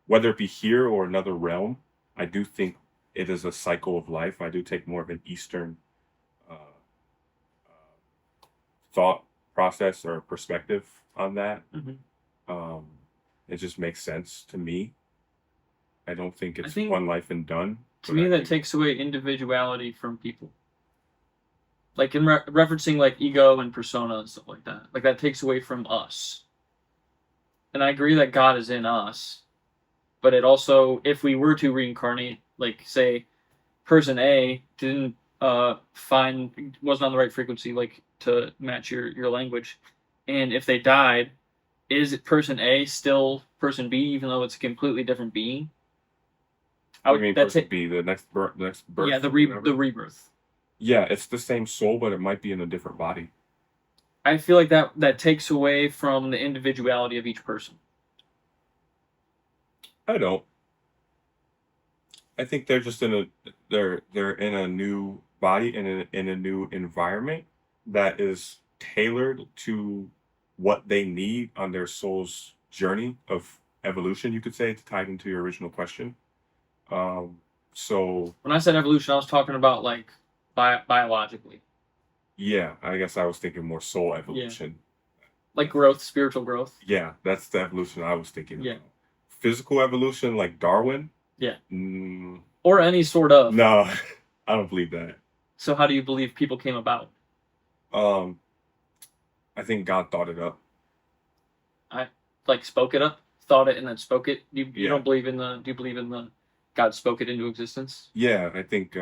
whether it be here or another realm, I do think it is a cycle of life. I do take more of an Eastern uh, thought process or perspective on that. Mhm. Um, it just makes sense to me. I don't think I it's think- one life and done. To but me, I that think- takes away individuality from people. Like in referencing like ego and persona and stuff like that. Like that takes away from us. And I agree that God is in us, but it also, if we were to reincarnate, like say, person A didn't wasn't on the right frequency, like to match your language, and if they died, is it person A still person B, even though it's a completely different being? I mean, that's person it. B, the next birth. Yeah, or whatever. the rebirth. Yeah, it's the same soul, but it might be in a different body. I feel like that takes away from the individuality of each person. I don't. I think they're just they're in a new body, in a new environment that is tailored to what they need on their soul's journey of evolution. You could say, to tie into your original question. So When I said evolution, I was talking about like biologically, yeah, I guess I was thinking more soul evolution. like growth, spiritual growth. Yeah, that's the evolution I was thinking Yeah. about. Physical evolution, like Darwin. Yeah. Mm, Or any sort of. no, I don't believe that. So how do you believe people came about? I think God thought it up. Like spoke it up, thought it, and then spoke it. You Yeah. don't believe in the? Do you believe in the God spoke it into existence? Yeah, I think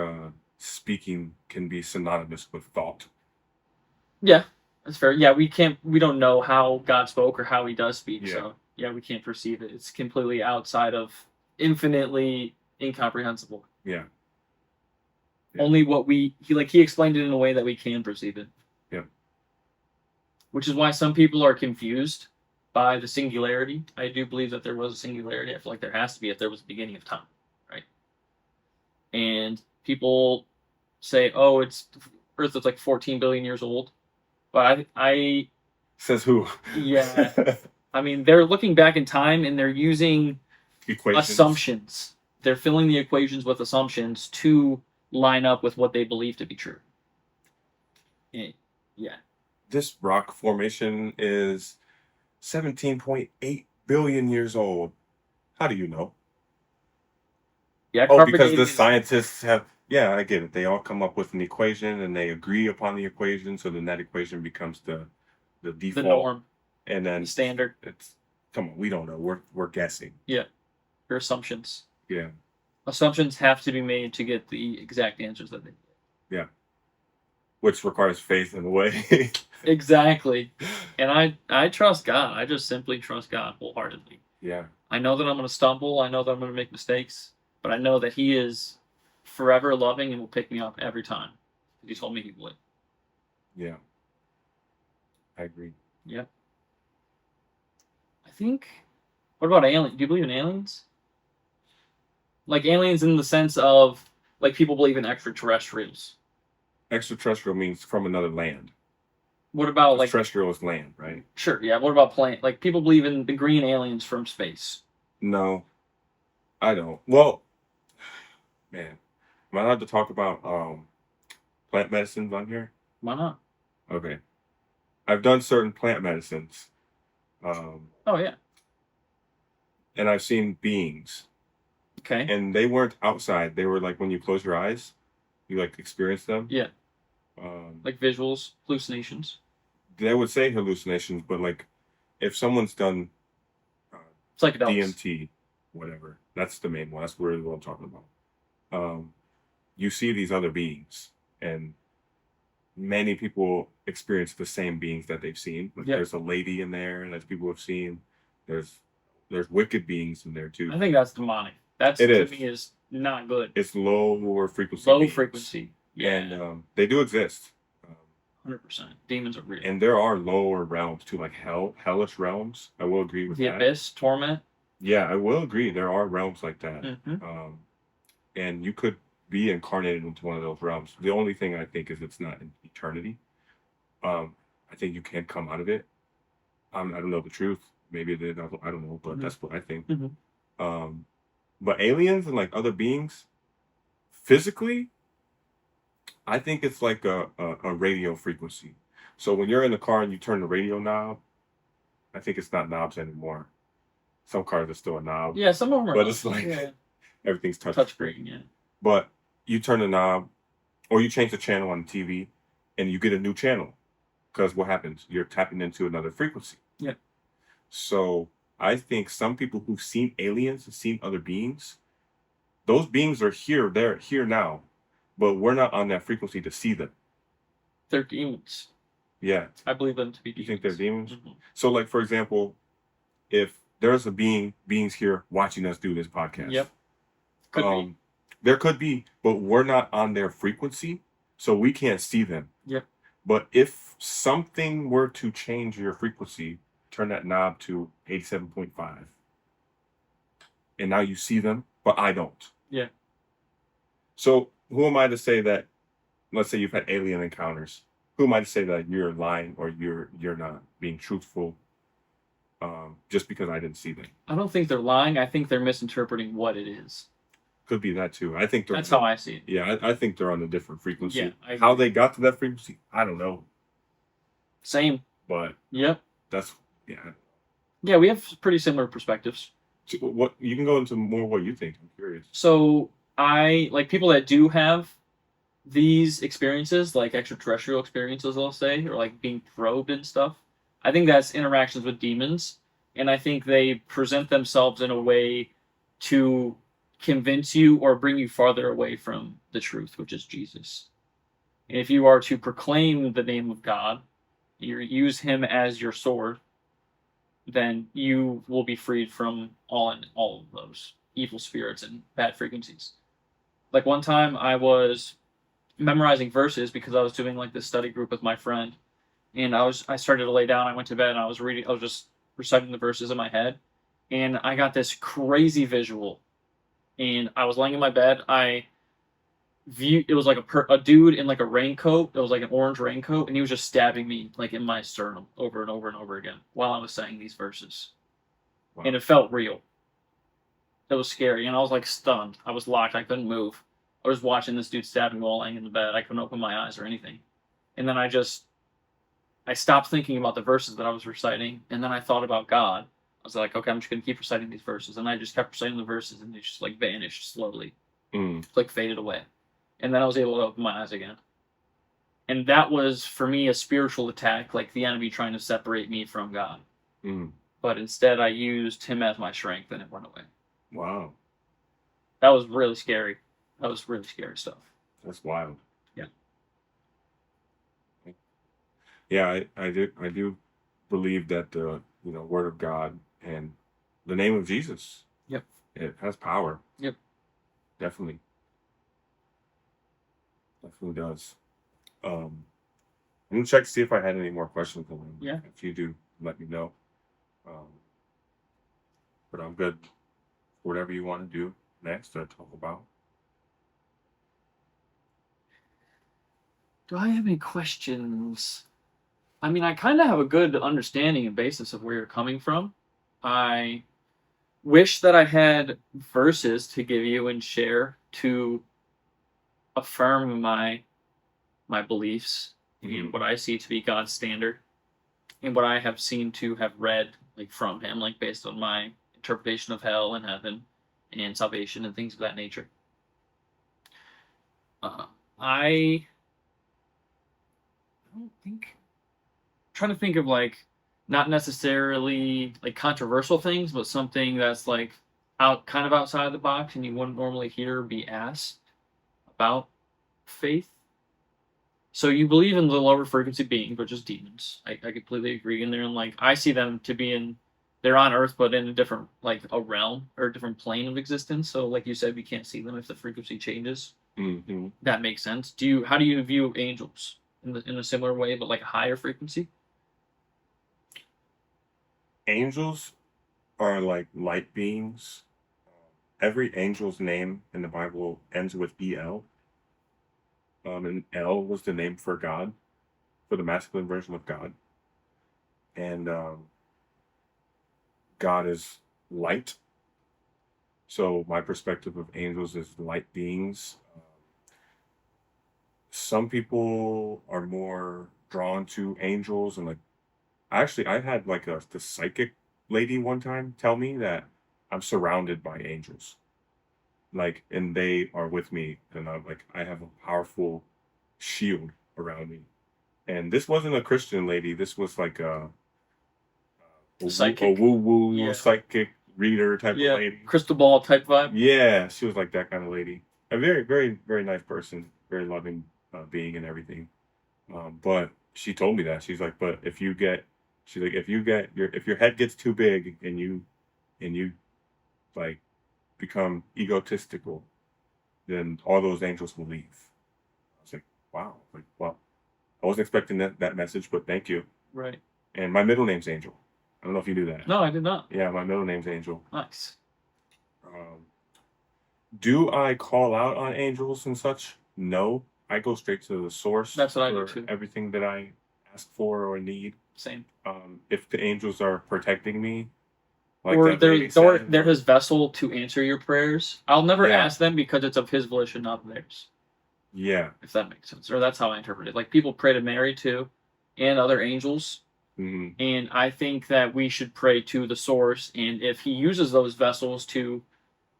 speaking can be synonymous with thought. Yeah, that's fair. Yeah, we don't know how God spoke or how He does speak. Yeah. So yeah, we can't perceive it. It's completely outside of, infinitely incomprehensible. Yeah. Yeah. Only what he explained it in a way that we can perceive it. Yeah. Which is why some people are confused by the singularity. I do believe that there was a singularity. I feel like there has to be if there was a beginning of time, right? And people say, "Oh, Earth is like 14 billion years old," but I Says who? Yeah. I mean, they're looking back in time and they're using Equations. assumptions. They're filling the equations with assumptions to line up with what they believe to be true. Yeah. This rock formation is 17.8 billion years old. How do you know? Yeah, Oh, carpe because the diem. scientists have, yeah, I get it. They all come up with an equation and they agree upon the equation. So then that equation becomes the The default. norm, And the then standard. it's, come on, we don't know. We're guessing. Yeah, your assumptions. Yeah. Assumptions have to be made to get the exact answers that they get. Yeah. Which requires faith in a way. Exactly. And I trust God. I just simply trust God wholeheartedly. Yeah. I know that I'm going to stumble. I know that I'm going to make mistakes. But I know that He is forever loving and will pick me up every time. He told me He would. Yeah. I agree. Yep. I think. What about aliens? Do you believe in aliens? Like aliens in the sense of like people believe in extraterrestrials. Extraterrestrial means from another land. What about 'Cause like terrestrial is land, right? sure, yeah. What about like people believe in the green aliens from space? No, I don't. Well, man, am I allowed to talk about plant medicines on here? Why not? Okay. I've done certain plant medicines, um, Oh yeah. and I've seen beings, Okay. and they weren't outside. They were like when you close your eyes, you like experience them. Yeah. Um, Like visuals, hallucinations. they would say hallucinations, but like if someone's done uh, Psychedelics. DMT, whatever, that's the main one. That's really what I'm talking about. You see these other beings, and many people experience the same beings that they've seen. Like Yeah. there's a lady in there that people have seen. There's wicked beings in there too. I think that's demonic. That's It to is. me is not good. It's lower frequency. Low beings. frequency. Yeah. And they do exist. 100%. Demons are real. And there are lower realms too, like hellish realms. I will agree with The that. abyss, torment. Yeah, I will agree. There are realms like that. Mm-hmm. And you could be incarnated into one of those realms. The only thing I think is it's not in eternity. I think you can come out of it. I don't know the truth. Maybe it did. I don't know, but Mhm. that's what I think. Mhm. But aliens and like other beings, physically, I think it's like a radio frequency. So when you're in the car and you turn the radio knob, I think it's not knobs anymore. Some cars are still a knob, Yeah, some of them are. but it's like yeah. everything's touch Touchscreen. Yeah. But you turn the knob or you change the channel on the TV and you get a new channel because what happens? You're tapping into another frequency. Yeah. So I think some people who've seen aliens and seen other beings, those beings are here, they're here now, but we're not on that frequency to see them. They're demons. Yeah. I believe them to be You demons. think they're demons? Mhm. So like for example, if there's a beings here watching us do this podcast. Yep. Could be. There could be, but we're not on their frequency, so we can't see them. Yep. But if something were to change your frequency, turn that knob to 87.5, and now you see them, but I don't. Yeah. So who am I to say that? Let's say you've had alien encounters. Who am I to say that you're lying or you're not being truthful? Just because I didn't see them. I don't think they're lying. I think they're misinterpreting what it is. Could be that too. I think That's how I see it. Yeah, I think they're on a different frequency. Yeah, How they got to that frequency, I don't know. Same. But Yep. that's yeah. Yeah, we have pretty similar perspectives. So what you can go into more what you think. I'm curious. So I like people that do have these experiences, like extraterrestrial experiences, I'll say, or like being probed and stuff. I think that's interactions with demons, and I think they present themselves in a way to convince you or bring you farther away from the truth, which is Jesus. And if you are to proclaim the name of God, you use Him as your sword, then you will be freed from all of those evil spirits and bad frequencies. Like one time, I was memorizing verses because I was doing like this study group with my friend, and I started to lay down. I went to bed and I was just reciting the verses in my head, and I got this crazy visual. And I was laying in my bed. It was like a dude in like a raincoat. It was like an orange raincoat, and he was just stabbing me like in my sternum over and over and over again while I was saying these verses. Wow. And it felt real. It was scary, and I was like stunned. I was locked. I couldn't move. I was watching this dude stab me while laying in the bed. I couldn't open my eyes or anything. And then I stopped thinking about the verses that I was reciting, and then I thought about God. I was like, okay, I'm just gonna keep reciting these verses, and I just kept reciting the verses, and they just like vanished slowly, Mm, like faded away, and then I was able to open my eyes again. And that was for me a spiritual attack, like the enemy trying to separate me from God. mm. But instead, I used Him as my strength, and it went away. Wow, That was really scary. That was really scary stuff. that's wild. Yeah. Yeah, I do believe that the word of God and the name of Jesus, Yep. it has power. Yep. Definitely, definitely does. I'm gonna check to see if I had any more questions for him. Yeah. If you do, let me know. Um, but I'm good. Whatever you want to do next to talk about. Do I have any questions? I mean, I kind of have a good understanding and basis of where you're coming from. I wish that I had verses to give you and share to affirm my beliefs in Mhm. what I see to be God's standard and what I have seen to have read like from Him, like based on my interpretation of hell and heaven and salvation and things of that nature. I don't think trying to think of like not necessarily like controversial things, but something that's like out kind of outside the box and you wouldn't normally hear be asked about faith. So you believe in the lower frequency beings, which is demons. I completely agree. And they're in like I see them to be in they're on Earth but in a different like a realm or a different plane of existence. So like you said, we can't see them if the frequency changes. Mhm. That makes sense. How do you view angels in a similar way, but like a higher frequency? Angels are like light beings. Every angel's name in the Bible ends with El. And El was the name for God, for the masculine version of God. And God is light. So my perspective of angels is light beings. Some people are more drawn to angels, and like actually, I had like the psychic lady one time tell me that I'm surrounded by angels, like, and they are with me, and I'm like, I have a powerful shield around me. And this wasn't a Christian lady. This was like a Psychic. woo woo Yeah. psychic reader type of Yeah. lady. Crystal ball type vibe. Yeah, she was like that kind of lady. A very, very, very nice person, very loving being and everything. But she told me that she's like, but she's like, if your head gets too big and you like become egotistical, then all those angels will leave. I was like, wow, like, well, I wasn't expecting that message, but thank you. Right. And my middle name's Angel. I don't know if you knew that. No, I did not. Yeah, my middle name's Angel. Nice. Um, do I call out on angels and such? No, I go straight to the source That's what I do for too. everything that I ask for or need. Same. If the angels are protecting me, like Or that lady they're said, they're His vessel to answer your prayers. I'll never yeah, ask them because it's of His volition, not theirs. yeah, If that makes sense. Or that's how I interpret it. Like people pray to Mary too, and other angels. mhm, And I think that we should pray to the source. And if He uses those vessels to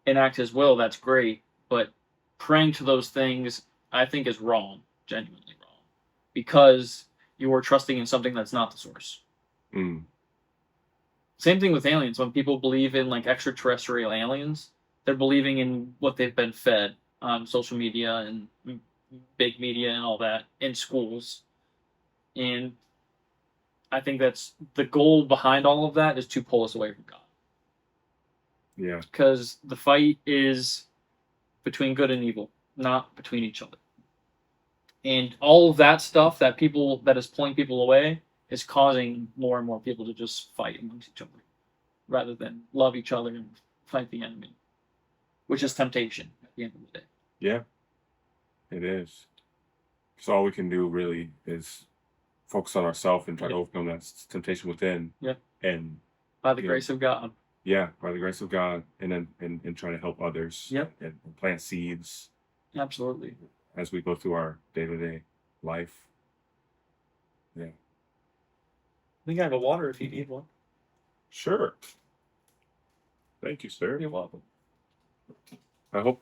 enact His will, that's great. But praying to those things, I think, is wrong, genuinely wrong, because you are trusting in something that's not the source. mm, Same thing with aliens. When people believe in like extraterrestrial aliens, they're believing in what they've been fed on social media and big media and all that in schools. And I think that's the goal behind all of that is to pull us away from God. yeah, Because the fight is between good and evil, not between each other. And all of that stuff that is pulling people away is causing more and more people to just fight amongst each other rather than love each other and fight the enemy, which is temptation at the end of the day. yeah. It is. So all we can do really is focus on ourselves and try to Yeah. overcome that temptation within. Yeah. And By the Yeah. grace of God. yeah, by the grace of God, and then and try to help others. Yep. And plant seeds Absolutely. as we go through our day-to-day life. Yeah. I think I have a water if you need one. Sure. Thank you, sir. You're welcome. I hope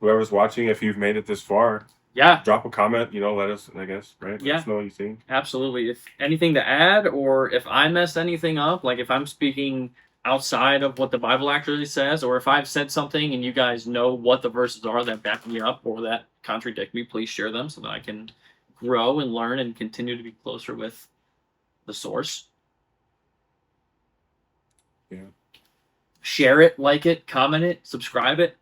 whoever's watching, if you've made it this far, Yeah, drop a comment, let us, I guess, right? Yeah. Let us know what you think. absolutely. If anything to add, or if I messed anything up, like if I'm speaking outside of what the Bible actually says, or if I've said something and you guys know what the verses are that back me up or that contradict me, please share them so that I can grow and learn and continue to be closer with the source. Yeah. Share it, like it, comment it, subscribe it,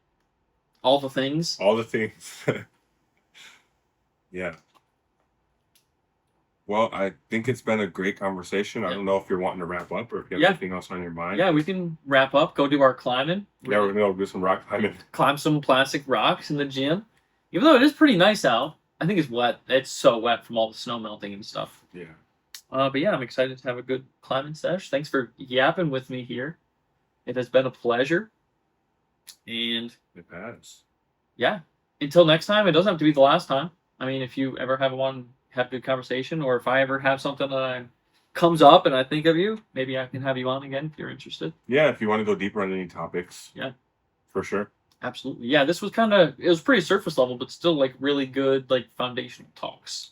all the things. All the things. Yeah. Well, I think it's been a great conversation. I Yeah. don't know if you're wanting to wrap up or if you have Yeah. anything else on your mind. Yeah, we can wrap up, go do our climbing. Yeah, we're gonna go do some rock climbing. Climb some plastic rocks in the gym. Even though it is pretty nice out, I think it's wet. It's so wet from all the snow melting and stuff. Yeah. But yeah, I'm excited to have a good climbing sesh. Thanks for yapping with me here. It has been a pleasure. And It has. yeah, until next time, it doesn't have to be the last time. I mean, if you ever have a good conversation, or if I ever have something that comes up and I think of you, maybe I can have you on again if you're interested. Yeah, if you want to go deeper on any topics. Yeah. For sure. Absolutely. Yeah, this was it was pretty surface level, but still like really good, like foundational talks.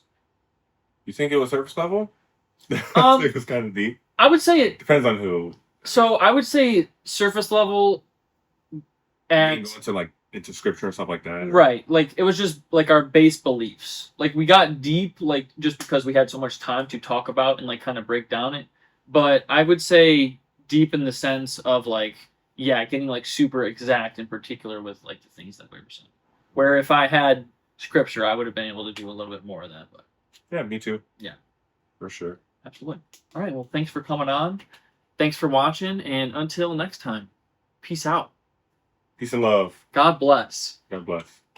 You think it was surface level? I think it was kind of deep. I would say it. Depends on who. So I would say surface level, You and go into scripture and stuff like that. right, like it was just like our base beliefs. Like we got deep, like just because we had so much time to talk about and like kind of break down it. But I would say deep in the sense of like, yeah, getting like super exact in particular with like the things that we were saying. Where if I had scripture, I would have been able to do a little bit more of that. But Yeah, me too. Yeah. For sure. absolutely. All right. Well, thanks for coming on. Thanks for watching. And until next time, peace out. Peace and love. God bless. God bless.